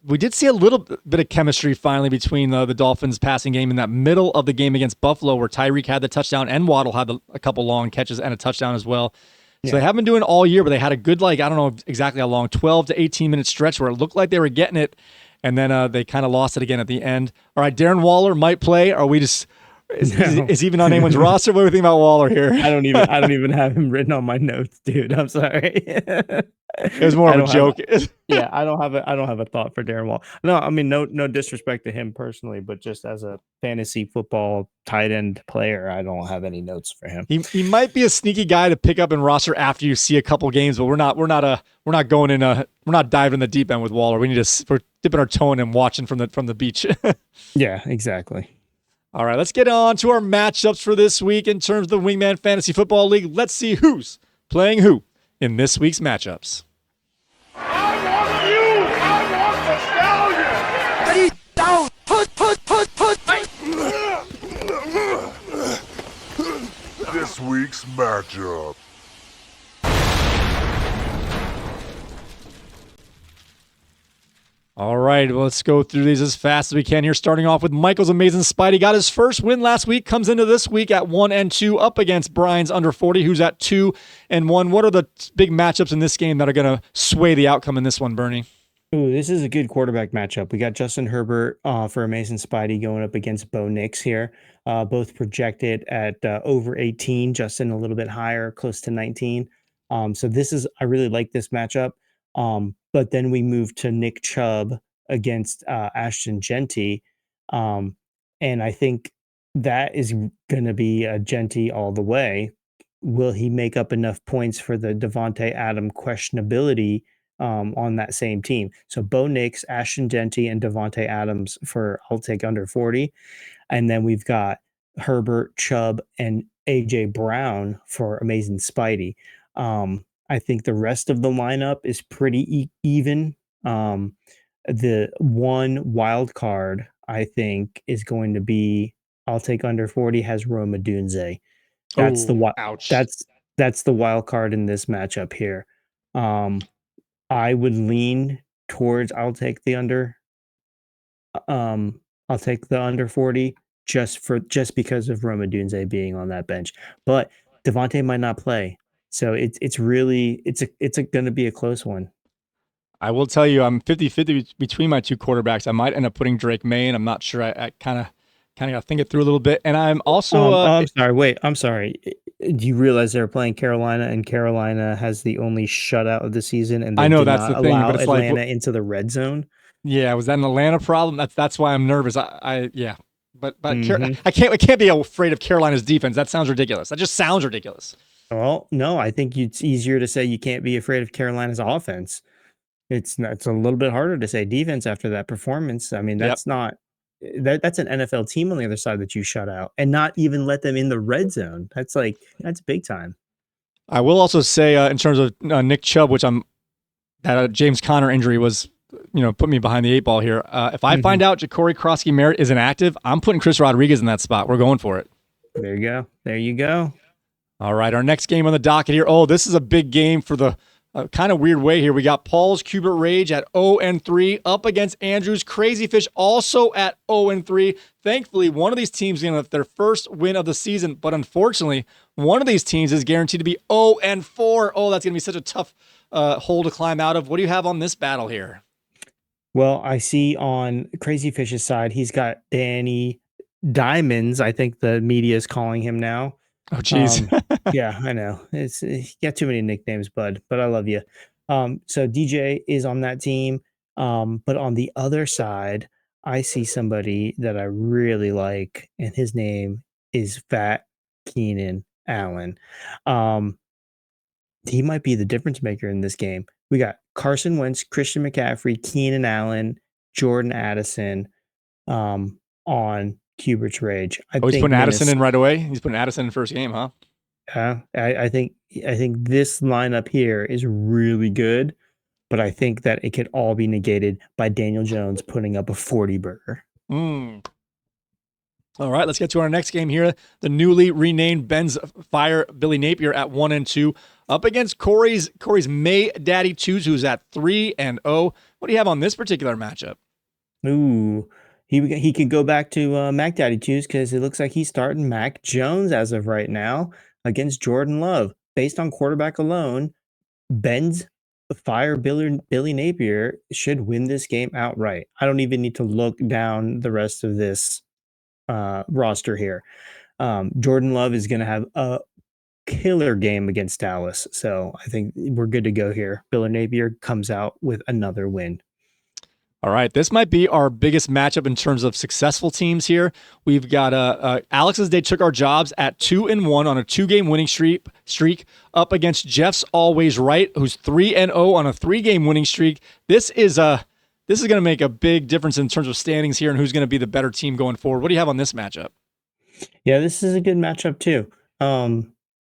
We did see a little bit of chemistry finally between the Dolphins passing game in that middle of the game against Buffalo, where Tyreek had the touchdown and Waddle had a couple long catches and a touchdown as well. So they haven't been doing it all year, but they had a good, I don't know exactly how long, 12 to 18 minute stretch where it looked like they were getting it. And then they kind of lost it again at the end. All right. Darren Waller might play. Are we just Is he even on anyone's roster? What do we think about Waller here? I don't even have him written on my notes, dude. I'm sorry. It was more of a joke. I don't have a thought for Darren Waller. No, I mean no disrespect to him personally, but just as a fantasy football tight end player, I don't have any notes for him. He might be a sneaky guy to pick up in roster after you see a couple games, but we're not diving in the deep end with Waller. We're dipping our toe in and watching from the beach. Yeah, exactly. All right, let's get on to our matchups for this week in terms of the Wingman Fantasy Football League. Let's see who's playing who in this week's matchups. I want you! I want nostalgia! Ready, down! Put! This week's matchup. All right, well, let's go through these as fast as we can here. Starting off with Michael's Amazing Spidey. Got his first win last week. Comes into this week at 1-2 up against Brian's Under 40, who's at 2-1. What are the big matchups in this game that are going to sway the outcome in this one, Bernie? Ooh, this is a good quarterback matchup. We got Justin Herbert for Amazing Spidey going up against Bo Nix here. Both projected at over 18. Justin a little bit higher, close to 19. So I really like this matchup. But then we move to Nick Chubb against Ashton Genty. And I think that is going to be a Genty all the way. Will he make up enough points for the Devontae Adams questionability on that same team? So Bo Nix, Ashton Genty, and Devontae Adams for I'll take under 40. And then we've got Herbert, Chubb, and AJ Brown for Amazing Spidey. I think the rest of the lineup is pretty even. The one wild card I think is going to be I'll take under 40 has Roma Dunze. That's ouch. That's the wild card in this matchup here. I would lean towards I'll take the under 40 just because of Roma Dunze being on that bench. But Devontae might not play. So it's going to be a close one. I will tell you, I'm 50-50 between my two quarterbacks. I might end up putting Drake May, and I'm not sure. I kind of got to think it through a little bit. And I'm also... I'm sorry. Do you realize they're playing Carolina, and Carolina has the only shutout of the season, and I know that's the thing, but it's Atlanta like into the red zone? Yeah, was that an Atlanta problem? That's why I'm nervous. But Mhm. I can't be afraid of Carolina's defense. That sounds ridiculous. That just sounds ridiculous. Well, no, I think it's easier to say you can't be afraid of Carolina's offense. It's a little bit harder to say defense after that performance. I mean, that's an NFL team on the other side that you shut out and not even let them in the red zone. That's big time. I will also say in terms of Nick Chubb, which that James Conner injury was, put me behind the 8 ball here. If I find out Ja'Cory Krosky-Merritt isn't active, I'm putting Chris Rodriguez in that spot. We're going for it. There you go. There you go. All right, our next game on the docket here. Oh, this is a big game for the kind of weird way here. We got Paul's Cubert Rage at 0-3 up against Andrew's Crazy Fish also at 0-3. Thankfully, one of these teams is going to have their first win of the season, but unfortunately, one of these teams is guaranteed to be 0-4. Oh, that's going to be such a tough hole to climb out of. What do you have on this battle here? Well, I see on Crazy Fish's side, he's got Danny Diamonds. I think the media is calling him now. Oh, geez. Yeah, I know. You got too many nicknames, bud, but I love you. So DJ is on that team. But on the other side, I see somebody that I really like, and his name is Fat Keenan Allen. He might be the difference maker in this game. We got Carson Wentz, Christian McCaffrey, Keenan Allen, Jordan Addison on Cubert's Rage. He's putting Addison in right away. He's putting Addison in first game, huh? I think this lineup here is really good, but I think that it could all be negated by Daniel Jones putting up a 40 burger. All right, let's get to our next game here. The newly renamed Ben's Fire Billy Napier at 1-2 up against Corey's May Daddy 2s, who's at 3-0. What do you have on this particular matchup? Ooh. He could go back to Mac Daddy 2s because it looks like he's starting Mac Jones as of right now against Jordan Love. Based on quarterback alone, Ben's Fire Billy Napier should win this game outright. I don't even need to look down the rest of this roster here. Jordan Love is going to have a killer game against Dallas. So I think we're good to go here. Bill Napier comes out with another win. All right, this might be our biggest matchup in terms of successful teams here. We've got Alex's Day took our jobs at 2-1 on a 2-game winning streak up against Jeff's Always Right, who's 3-0 on a 3-game winning streak. This is going to make a big difference in terms of standings here and who's going to be the better team going forward. What do you have on this matchup? Yeah, this is a good matchup too.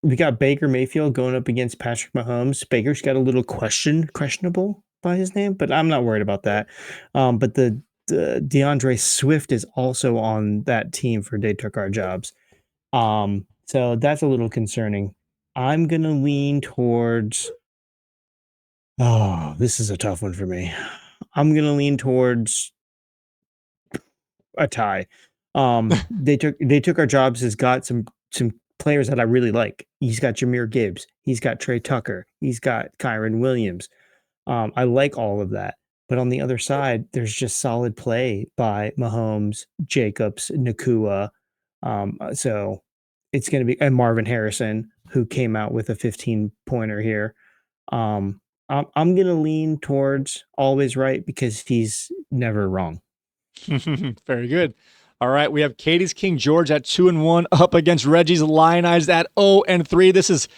We got Baker Mayfield going up against Patrick Mahomes. Baker's got a little questionable by his name, but I'm not worried about that. But the DeAndre Swift is also on that team for They Took Our Jobs. So that's a little concerning. I'm going to lean towards. Oh, this is a tough one for me. I'm going to lean towards a tie. They took our jobs has got some players that I really like. He's got Jahmyr Gibbs. He's got Trey Tucker. He's got Kyron Williams. I like all of that. But on the other side, there's just solid play by Mahomes, Jacobs, Nakua. So it's going to be, and Marvin Harrison, who came out with a 15-pointer here. I'm going to lean towards Always Right because he's never wrong. Very good. All right, we have Katie's King George at 2-1 up against Reggie's Lionize at 0-3. This is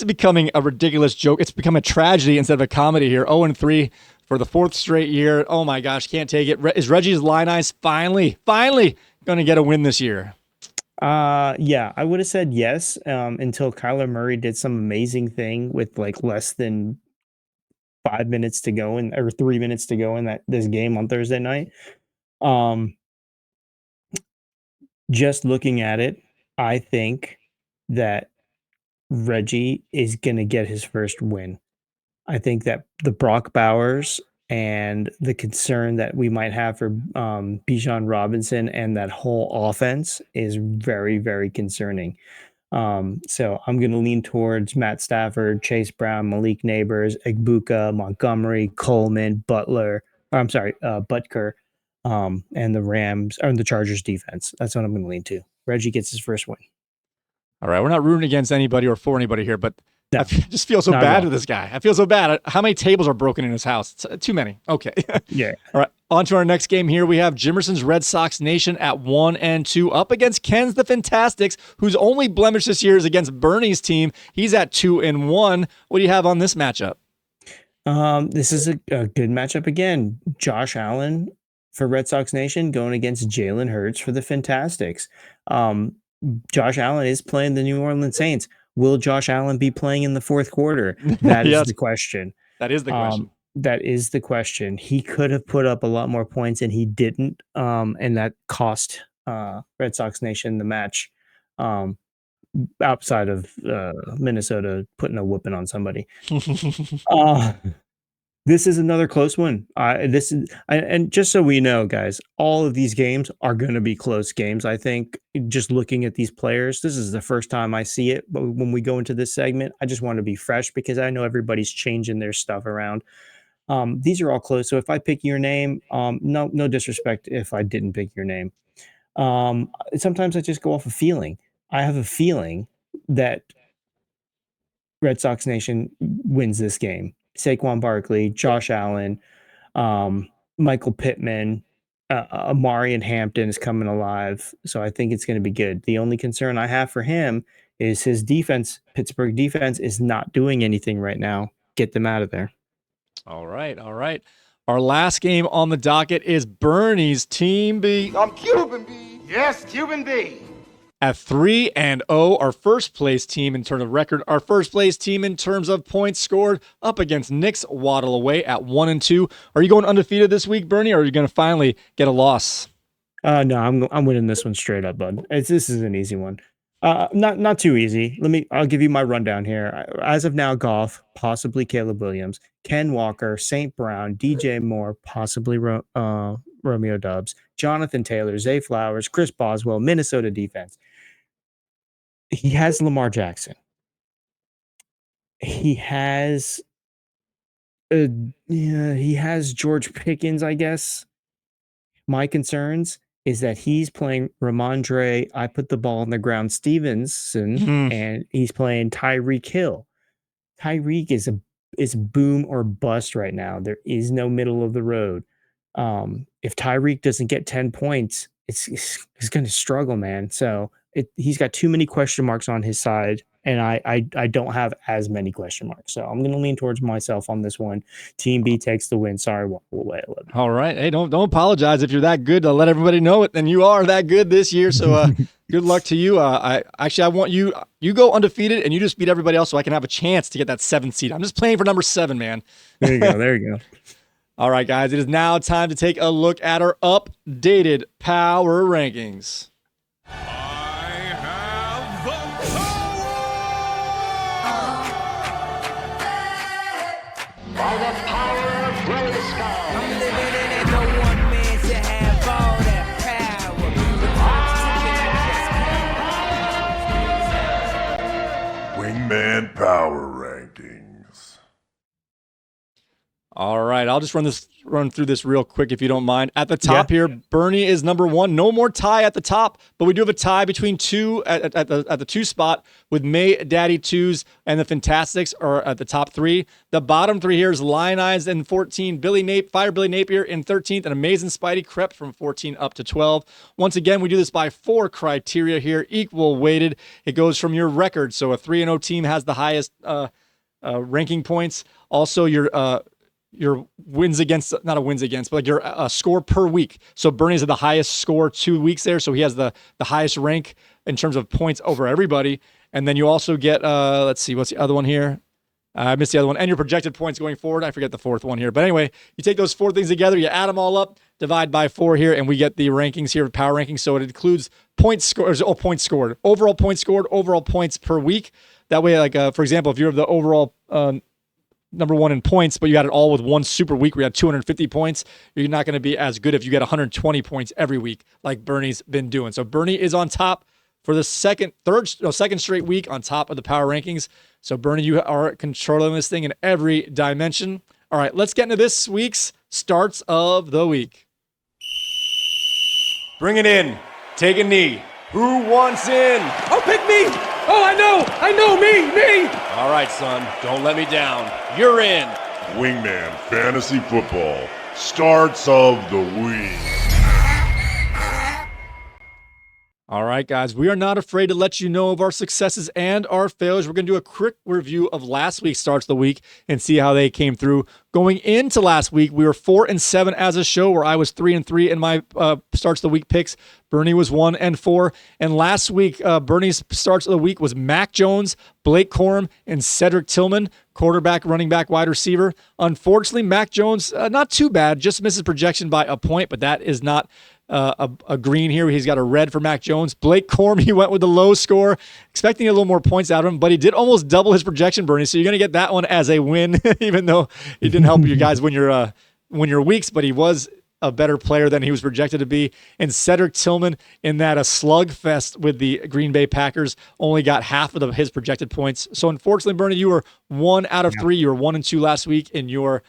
becoming a ridiculous joke. It's become a tragedy instead of a comedy here. 0-3 for the 4th straight year. Oh my gosh, can't take it. Is Reggie's Lionize finally going to get a win this year? Yeah, I would have said yes until Kyler Murray did some amazing thing with like less than 5 minutes to go or 3 minutes to go in this game on Thursday night. Just looking at it, I think that Reggie is going to get his first win. I think that the Brock Bowers and the concern that we might have for Bijan Robinson and that whole offense is very, very concerning. So I'm going to lean towards Matt Stafford, Chase Brown, Malik Neighbors, Egbuka, Montgomery, Coleman, Butker, and the Rams or the Chargers defense. That's what I'm going to lean to. Reggie gets his first win. All right, we're not rooting against anybody or for anybody here, but No, I just feel so bad with this guy. I feel so bad. How many tables are broken in his house? Too many. Okay. Yeah. All right. On to our next game here. We have Jimerson's Red Sox Nation at 1-2 up against Ken's the Fantastics, whose only blemish this year is against Bernie's team. He's at 2-1. What do you have on this matchup? This is a good matchup again. Josh Allen for Red Sox Nation going against Jalen Hurts for the Fantastics. Josh Allen is playing the New Orleans Saints. Will Josh Allen be playing in the fourth quarter? That is the question. That is the question. That is the question. He could have put up a lot more points and he didn't. And that cost Red Sox Nation the match outside of Minnesota putting a whooping on somebody. This is another close one. And just so we know, guys, all of these games are going to be close games. I think just looking at these players, this is the first time I see it. But when we go into this segment, I just want to be fresh because I know everybody's changing their stuff around. These are all close. So if I pick your name, no disrespect if I didn't pick your name. Sometimes I just go off a feeling. I have a feeling that Red Sox Nation wins this game. Saquon Barkley, Josh Allen, Michael Pittman, Amari and Hampton is coming alive. So I think it's going to be good. The only concern I have for him is his defense. Pittsburgh defense is not doing anything right now. Get them out of there. All right. Our last game on the docket is Bernie's Team B. I'm Cuban B. Yes, Cuban B. At 3-0, our first place team in terms of record, our first place team in terms of points scored, up against Nick's Waddle away at 1-2. Are you going undefeated this week, Bernie, or are you going to finally get a loss? No, I'm winning this one straight up, bud. This is an easy one. Not too easy. I'll give you my rundown here. As of now, Goff, possibly Caleb Williams, Ken Walker, St. Brown, DJ Moore, possibly Romeo Doubs, Jonathan Taylor, Zay Flowers, Chris Boswell, Minnesota defense. He has Lamar Jackson. He has George Pickens, I guess. My concerns is that he's playing Ramondre, I put the ball on the ground, Stevenson, and he's playing Tyreek Hill. Tyreek is boom or bust right now. There is no middle of the road. If Tyreek doesn't get 10 points, he's going to struggle, man. So he's got too many question marks on his side, and I don't have as many question marks. So I'm going to lean towards myself on this one. Team B takes the win. Sorry, Wait 11. All right. Hey, don't apologize if you're that good to let everybody know it. Then you are that good this year. So good luck to you. I want you go undefeated and you just beat everybody else so I can have a chance to get that 7th seed. I'm just playing for number 7, man. There you go. All right, guys. It is now time to take a look at our updated power rankings. By the power of Grayskull. I'm living in it, no one man should have all that power. Wingman Power Rankings. All right, I'll just run through this real quick if you don't mind. At the top here, Bernie is number 1. No more tie at the top, but we do have a tie between 2 at the 2 spot with May Daddy 2s and the Fantastics are at the top 3. The bottom 3 here is Lion Eyes in 14, Fire Billy Napier in 13th, and Amazing Spidey crept from 14 up to 12. Once again, we do this by 4 criteria here, equal weighted. It goes from your record, so a 3-0 team has the highest ranking points. Also, your wins against, not a wins against, but like your score per week. So Bernie's at the highest score 2 weeks there. So he has the highest rank in terms of points over everybody. And then you also get, let's see, what's the other one here? I missed the other one. And your projected points going forward. I forget the 4th one here. But anyway, you take those 4 things together, you add them all up, divide by 4 here, and we get the rankings here, power rankings. So it includes points scored, overall points scored, overall points per week. That way, like, for example, if you're the overall number 1 in points, but you got it all with one super week where you had 250 points, you're not going to be as good if you get 120 points every week like Bernie's been doing. So Bernie is on top for the second straight week on top of the power rankings. So Bernie, you are controlling this thing in every dimension. All right, let's get into this week's starts of the week. Bring it in. Take a knee. Who wants in? Oh, pick me! Oh, I know, me! All right, son, don't let me down. You're in. Wingman Fantasy Football. Starts of the week. All right, guys, we are not afraid to let you know of our successes and our failures. We're going to do a quick review of last week's starts of the week and see how they came through. Going into last week, we were 4-7 as a show, where I was 3-3 in my starts of the week picks. Bernie was 1-4. And last week, Bernie's starts of the week was Mac Jones, Blake Corum, and Cedric Tillman, quarterback, running back, wide receiver. Unfortunately, Mac Jones, not too bad, just misses projection by a point, but that is not a green here. He's got a red for Mac Jones. Blake Corum, he went with the low score, expecting a little more points out of him, but he did almost double his projection, Bernie. So you're going to get that one as a win, even though it didn't help you guys win your weeks, but he was a better player than he was projected to be. And Cedric Tillman, in that a slugfest with the Green Bay Packers, only got half of his projected points. So unfortunately, Bernie, you were 1 out of 3. You were 1-2 last week in your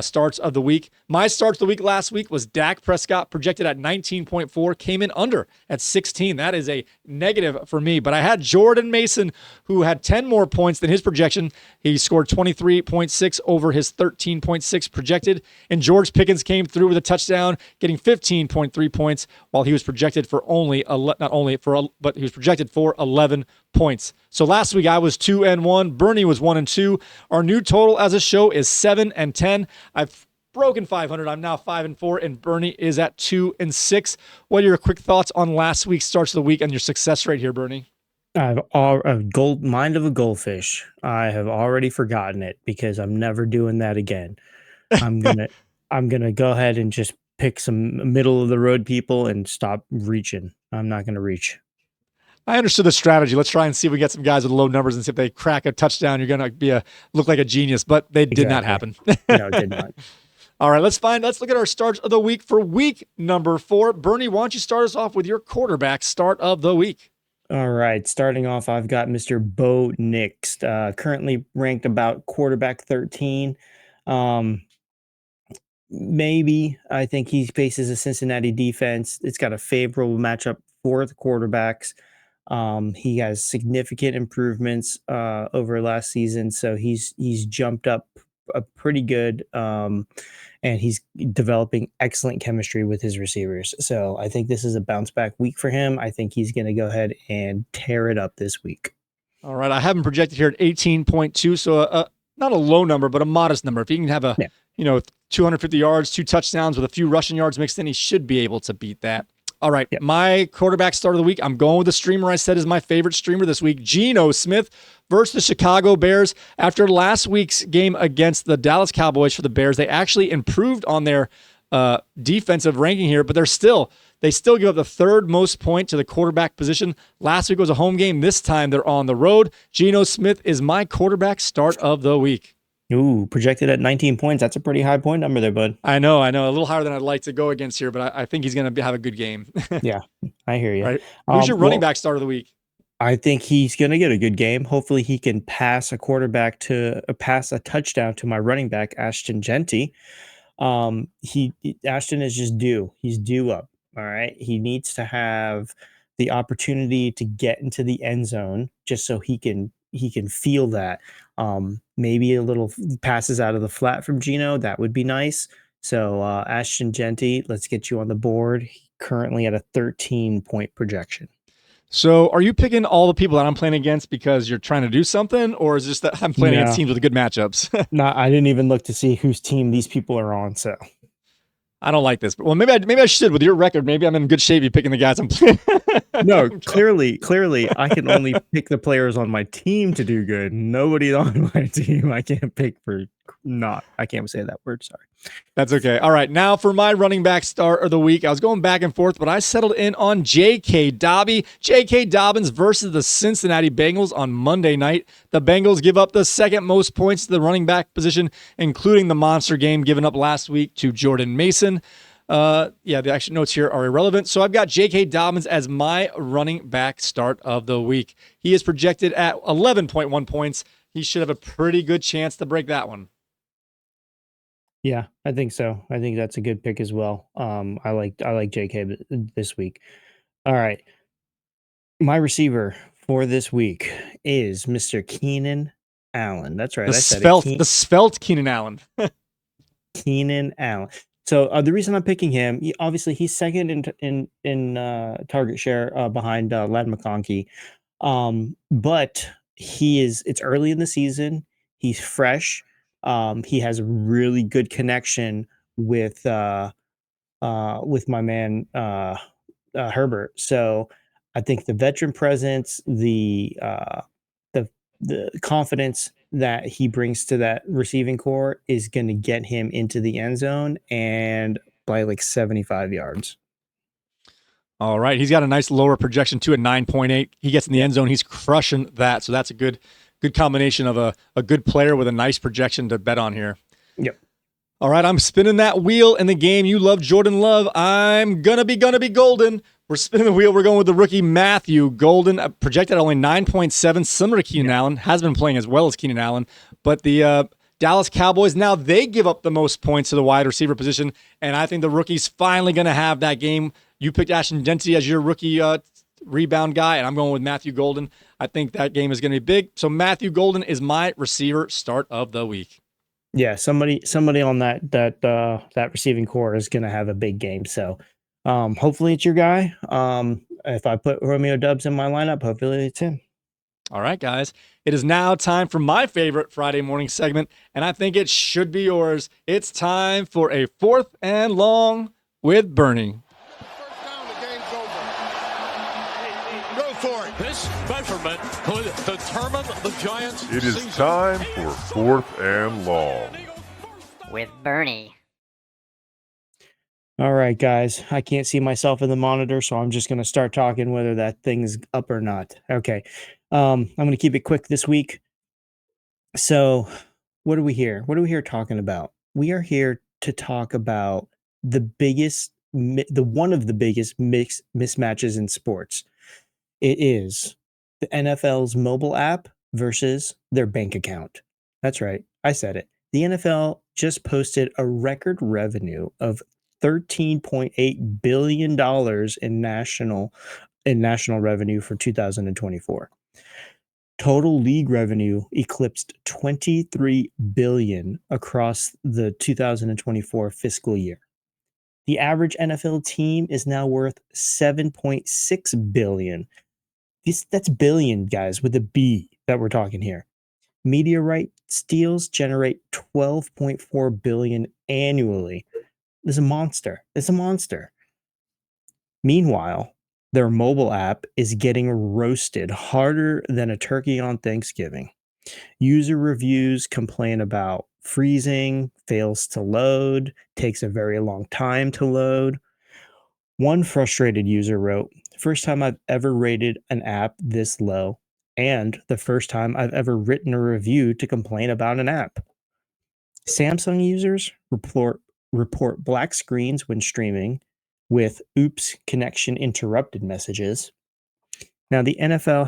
starts of the week. My starts of the week last week was Dak Prescott, projected at 19.4, came in under at 16. That is a negative for me. But I had Jordan Mason, who had 10 more points than his projection. He scored 23.6 over his 13.6 projected. And George Pickens came through with a touchdown, getting 15.3 points, while he was projected for but he was projected for 11 points. So last week I was 2-1. Bernie was 1-2. Our new total as a show is 7-10. I've broken 500. I'm now 5-4, and Bernie is at 2-6. What are your quick thoughts on last week's starts of the week and your success rate here, Bernie? I have a mind of a goldfish. I have already forgotten it because I'm never doing that again. I'm gonna go ahead and just pick some middle of the road people and stop reaching. I'm not gonna reach. I understood the strategy. Let's try and see if we get some guys with low numbers and see if they crack a touchdown. You're going to look like a genius, but they did not happen. No, it did not. All right, let's look at our starts of the week for week number 4. Bernie, why don't you start us off with your quarterback start of the week? All right, starting off, I've got Mr. Bo Nix, currently ranked about quarterback 13. Maybe. I think he faces a Cincinnati defense. It's got a favorable matchup for the quarterbacks. He has significant improvements over last season, so he's jumped up a pretty good, and he's developing excellent chemistry with his receivers. So I think this is a bounce back week for him. I think he's going to go ahead and tear it up this week. All right, I have him projected here at 18.2, so not a low number, but a modest number. If he can have 250 yards, 2 touchdowns with a few rushing yards mixed in, he should be able to beat that. All right, my quarterback start of the week, I'm going with the streamer I said is my favorite streamer this week, Geno Smith versus the Chicago Bears. After last week's game against the Dallas Cowboys for the Bears, they actually improved on their defensive ranking here, but they still give up the 3rd most point to the quarterback position. Last week was a home game. This time they're on the road. Geno Smith is my quarterback start of the week. Ooh, projected at 19 points. That's a pretty high point number there, bud. I know. A little higher than I'd like to go against here, but I think he's going to have a good game. Yeah, I hear you. Right. Who's your running back start of the week? I think he's going to get a good game. Hopefully he can pass a touchdown to my running back, Ashton Genty. Ashton is just due. He's due up. All right. He needs to have the opportunity to get into the end zone just so he can feel that. Maybe a little passes out of the flat from Geno. That would be nice. So Ashton Genty, let's get you on the board. Currently at a 13-point projection. So are you picking all the people that I'm playing against because you're trying to do something, or is it just that I'm playing against teams with good matchups? No, I didn't even look to see whose team these people are on. So I don't like this. Well, maybe I should. With your record, maybe I'm in good shape. You picking the guys I'm playing. No, clearly, I can only pick the players on my team to do good. Nobody on my team I can't pick for not. I can't say that word. Sorry. That's okay. All right. Now for my running back start of the week. I was going back and forth, but I settled in on J.K. Dobbins versus the Cincinnati Bengals on Monday night. The Bengals give up the 2nd most points to the running back position, including the monster game given up last week to Jordan Mason. The action notes here are irrelevant. So I've got J.K. Dobbins as my running back start of the week. He is projected at 11.1 points. He should have a pretty good chance to break that one. Yeah, I think so. I think that's a good pick as well. I like JK this week. All right. My receiver for this week is Mr. Keenan Allen. That's right. The svelte Keenan Allen. Keenan Allen. So the reason I'm picking him, obviously he's second in target share behind Ladd McConkey. But it's early in the season. He's fresh. He has a really good connection with my man Herbert. So I think the veteran presence, the confidence that he brings to that receiving core is going to get him into the end zone and by like 75 yards. All right. He's got a nice lower projection too at 9.8. He gets in the end zone. He's crushing that. So that's a good combination of a good player with a nice projection to bet on here. Yep. All right. I'm spinning that wheel in the game. You love Jordan Love. I'm gonna be golden. We're spinning the wheel. We're going with the rookie Matthew Golden, projected at only 9.7, similar to Keenan Allen. Has been playing as well as Keenan Allen. But the Dallas Cowboys, now they give up the most points to the wide receiver position, and I think the rookie's finally going to have that game. You picked Ashton Genty as your rookie rebound guy, and I'm going with Matthew Golden. I think that game is going to be big. So Matthew Golden is my receiver start of the week. Yeah, somebody on that receiving core is going to have a big game. So hopefully it's your guy. If I put Romeo Dubs in my lineup, hopefully it's him. All right, guys. It is now time for my favorite Friday morning segment, and I think it should be yours. It's time for a 4th and long with Bernie. First down, the game's over. Go for it. This measurement could determine the Giants' It is season. time for 4th and long. With Bernie. All right, guys. I can't see myself in the monitor, so I'm just going to start talking whether that thing's up or not. Okay. I'm going to keep it quick this week. So what are we here? What are we here talking about? We are here to talk about one of the biggest mismatches in sports. It is the NFL's mobile app versus their bank account. That's right. I said it. The NFL just posted a record revenue of $13.8 billion in national revenue for 2024. Total league revenue eclipsed $23 billion across the 2024 fiscal year. The average NFL team is now worth $7.6 billion. That's billion, guys, with a B that we're talking here. Media rights deals generate $12.4 billion annually. It's a monster. It's a monster. Meanwhile, their mobile app is getting roasted harder than a turkey on Thanksgiving. User reviews complain about freezing, fails to load, takes a very long time to load. One frustrated user wrote, "First time I've ever rated an app this low, and the first time I've ever written a review to complain about an app." Samsung users report black screens when streaming with "oops, connection interrupted" messages. Now, the NFL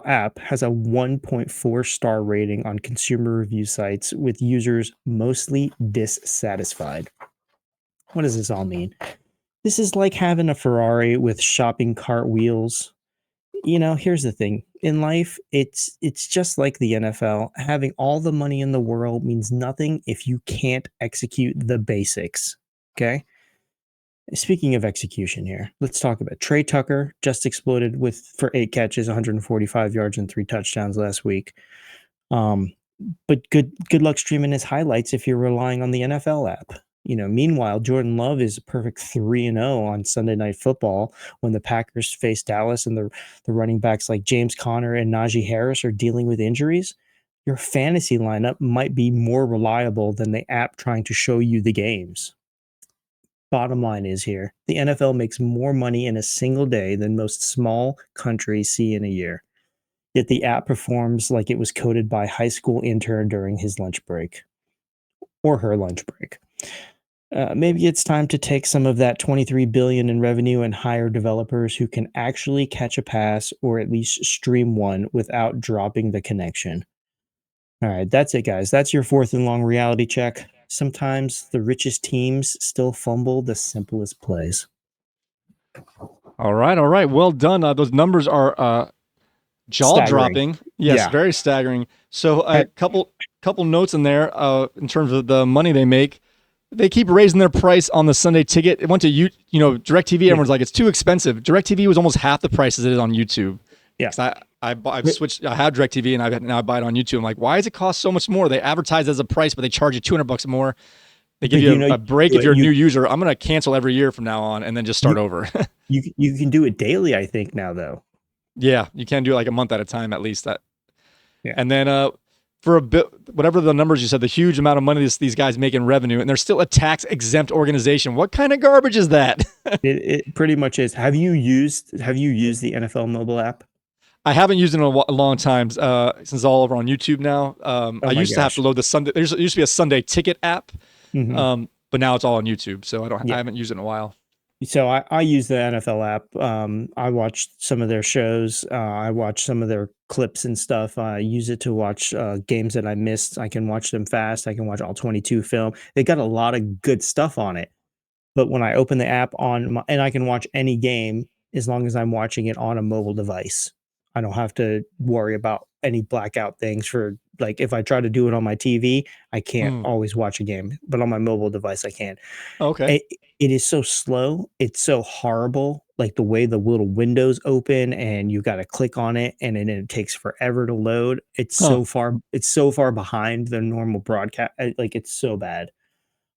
app has a 1.4 star rating on consumer review sites, with users mostly dissatisfied. What does this all mean? This is like having a Ferrari with shopping cart wheels. Here's the thing. In life, it's just like the NFL. Having all the money in the world means nothing if you can't execute the basics. Okay? Speaking of execution here, let's talk about Trey Tucker. Just exploded for 8 catches, 145 yards, and 3 touchdowns last week. But good luck streaming his highlights if you're relying on the NFL app. Meanwhile, Jordan Love is a perfect 3-0 on Sunday Night Football when the Packers face Dallas, and the running backs like James Conner and Najee Harris are dealing with injuries. Your fantasy lineup might be more reliable than the app trying to show you the games. Bottom line is here, the NFL makes more money in a single day than most small countries see in a year. Yet the app performs like it was coded by a high school intern during his lunch break. Or her lunch break. Maybe it's time to take some of that $23 billion in revenue and hire developers who can actually catch a pass or at least stream one without dropping the connection. All right, that's it, guys. That's your 4th and long reality check. Sometimes the richest teams still fumble the simplest plays. All right. Well done. Those numbers are jaw-dropping. Yes, yeah. Very staggering. So a couple notes in there in terms of the money they make. They keep raising their price on the Sunday ticket. It went to DirecTV. Everyone's like, it's too expensive. DirecTV was almost half the price as it is on YouTube. Yeah. I've switched. I have DirecTV, and now I buy it on YouTube. I'm like, why does it cost so much more? They advertise as a price, but they charge you $200 more. They give you a break if you're a new user. I'm going to cancel every year from now on and then just start over. You can do it daily, I think, now, though. Yeah, you can do it like a month at a time at least. And then for a bit, whatever the numbers you said, the huge amount of money these guys make in revenue, and they're still a tax-exempt organization. What kind of garbage is that? It pretty much is. Have you used the NFL mobile app? I haven't used it in a long time since it's all over on YouTube now. I used to have to load the Sunday. There used to be a Sunday ticket app, but now it's all on YouTube. So I haven't used it in a while. So I use the NFL app. I watch some of their shows. I watch some of their clips and stuff. I use it to watch games that I missed. I can watch them fast. I can watch all 22 film. They got a lot of good stuff on it. But when I open the app and I can watch any game as long as I'm watching it on a mobile device. I don't have to worry about any blackout things for, like, if I try to do it on my TV, I can't always watch a game, but on my mobile device, I can. Okay. It is so slow. It's so horrible. Like the way the little windows open and you got to click on it and then it takes forever to load. It's so far behind the normal broadcast. Like, it's so bad.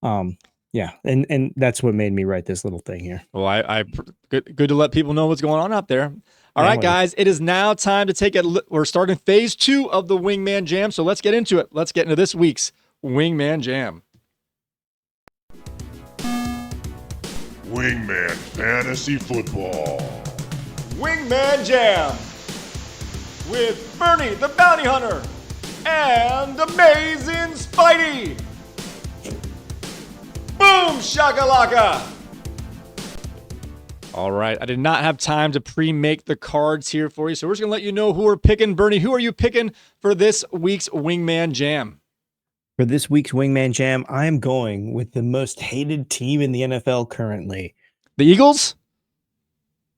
Yeah. And that's what made me write this little thing here. Well, I good to let people know what's going on out there. All right, guys, it is now time to we're starting phase 2 of the Wingman Jam, so let's get into it. Let's get into this week's Wingman Jam. Wingman Fantasy Football. Wingman Jam with Bernie the Bounty Hunter and Amazing Spidey. Boom shakalaka. All right, I did not have time to pre-make the cards here for you, so we're just going to let you know who we're picking. Bernie, who are you picking for this week's Wingman Jam? For this week's Wingman Jam, I am going with the most hated team in the NFL currently. The Eagles?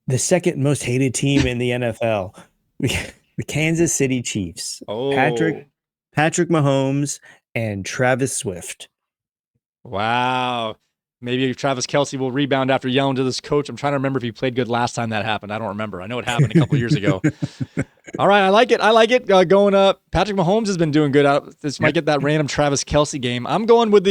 The second most hated team in the NFL. The Kansas City Chiefs. Oh. Patrick Mahomes and Travis Swift. Wow. Maybe Travis Kelce will rebound after yelling to this coach. I'm trying to remember if he played good last time that happened. I don't remember. I know it happened a couple years ago. All right, I like it. Going up. Patrick Mahomes has been doing good. This might get that random Travis Kelce game. I'm going with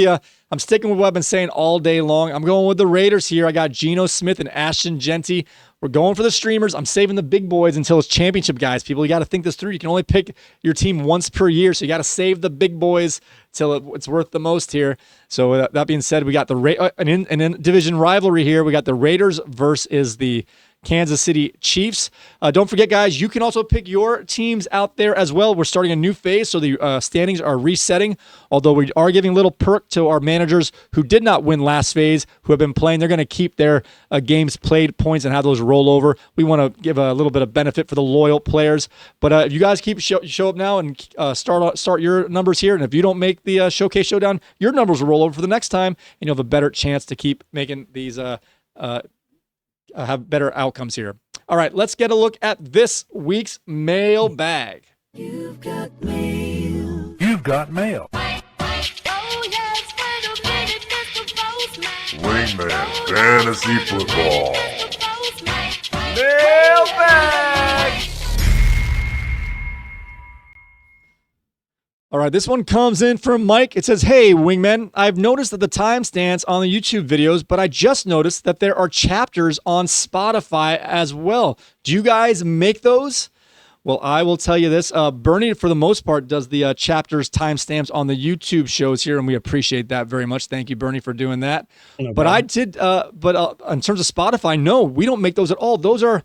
I'm sticking with what I've been saying all day long. I'm going with the Raiders here. I got Geno Smith and Ashton Genty. We're going for the streamers. I'm saving the big boys until it's championship guys. People, you got to think this through. You can only pick your team once per year, so you got to save the big boys till it's worth the most here. So that being said, we got an division rivalry here. We got the Raiders versus the Kansas City Chiefs. Don't forget, guys, you can also pick your teams out there as well. We're starting a new phase, so the standings are resetting, although we are giving a little perk to our managers who did not win last phase, who have been playing. They're going to keep their games played points and have those roll over. We want to give a little bit of benefit for the loyal players. But if you guys show up now and start your numbers here, and if you don't make the Showcase Showdown, your numbers will roll over for the next time, and you'll have a better chance to keep making these have better outcomes here. All right, let's get a look at this week's mailbag. You've got mail. You've got mail. Wingman Fantasy Football. Mailbag! All right, this one comes in from Mike. It says, "Hey, Wingmen, I've noticed that the timestamps on the YouTube videos, but I just noticed that there are chapters on Spotify as well. Do you guys make those?" Well, I will tell you this. Bernie, for the most part, does the chapters timestamps on the YouTube shows here, and we appreciate that very much. Thank you, Bernie, for doing that. No but problem. I did, in terms of Spotify, no, we don't make those at all. Those are,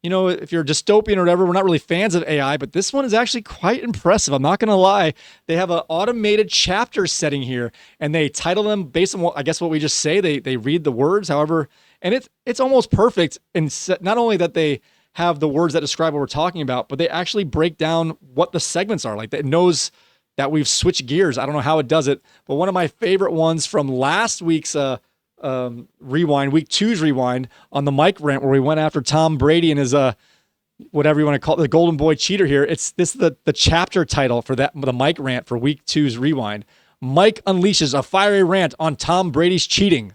if you're dystopian or whatever, we're not really fans of AI, but this one is actually quite impressive. I'm not going to lie. They have an automated chapter setting here, and they title them based on what we just say. They read the words, however, and it's almost perfect. And not only that they have the words that describe what we're talking about, but they actually break down what the segments are. Like, it knows that we've switched gears. I don't know how it does it, but one of my favorite ones from last week's rewind, week 2's rewind on the Mike rant, where we went after Tom Brady and his whatever you want to call it, the golden boy cheater here. This is the chapter title for the Mike rant for week 2's rewind. Mike unleashes a fiery rant on Tom Brady's cheating.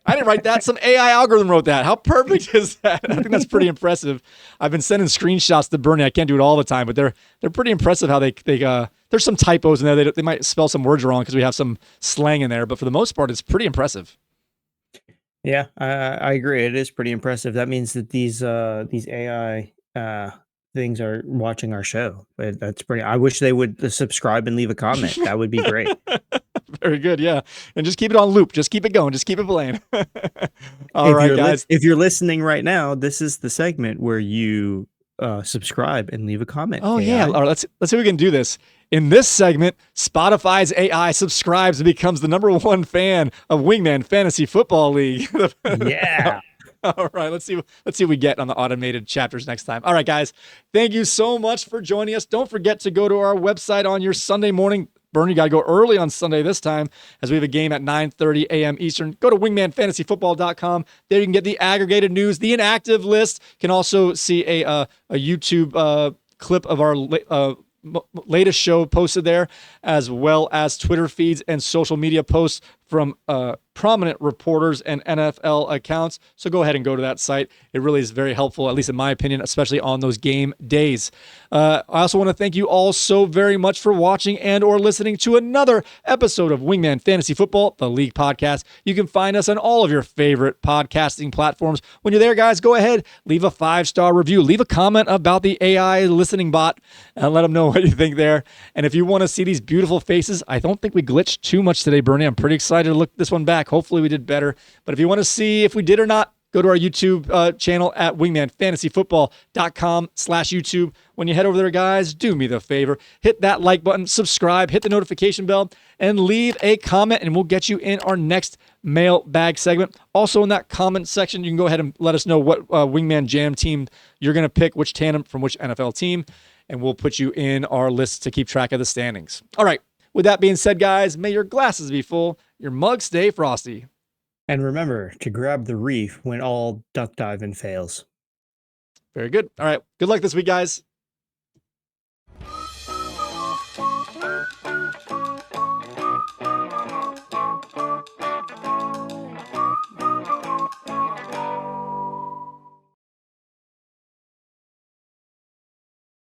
I didn't write that. Some AI algorithm wrote that. How perfect is that? I think that's pretty impressive. I've been sending screenshots to Bernie. I can't do it all the time, but they're pretty impressive how they there's some typos in there. They might spell some words wrong because we have some slang in there, but for the most part, it's pretty impressive. Yeah, I agree. It is pretty impressive. That means that these AI things are watching our show. But that's pretty. I wish they would subscribe and leave a comment. That would be great. Very good, yeah. And just keep it on loop. Just keep it going. Just keep it playing. All right, guys. If you're listening right now, this is the segment where you subscribe and leave a comment. Oh, AI. yeah. All right, let's see if we can do this. In this segment, Spotify's AI subscribes and becomes the #1 fan of Wingman Fantasy Football League. Yeah. All right, let's see what we get on the automated chapters next time. All right, guys, thank you so much for joining us. Don't forget to go to our website on your Sunday morning. Bernie, you got to go early on Sunday this time, as we have a game at 9:30 a.m. Eastern. Go to wingmanfantasyfootball.com. There you can get the aggregated news, the inactive list. You can also see a YouTube clip of our latest show posted there, as well as Twitter feeds and social media posts from prominent reporters and NFL accounts. So go ahead and go to that site. It really is very helpful, at least in my opinion, especially on those game days. I also want to thank you all so very much for watching and or listening to another episode of Wingman Fantasy Football, the League podcast. You can find us on all of your favorite podcasting platforms. When you're there, guys, go ahead, leave a 5-star review, leave a comment about the AI listening bot, and let them know what you think there. And if you want to see these beautiful faces, I don't think we glitched too much today, Bernie. I'm pretty excited to look this one back. Hopefully we did better. But if you want to see if we did or not, go to our YouTube channel at wingmanfantasyfootball.com/YouTube. When you head over there, guys, do me the favor. Hit that like button, subscribe, hit the notification bell, and leave a comment, and we'll get you in our next mailbag segment. Also, in that comment section, you can go ahead and let us know what Wingman Jam team you're going to pick, which tandem from which NFL team, and we'll put you in our list to keep track of the standings. All right. With that being said, guys, may your glasses be full, your mugs stay frosty. And remember to grab the reef when all duck diving fails. Very good. All right. Good luck this week, guys.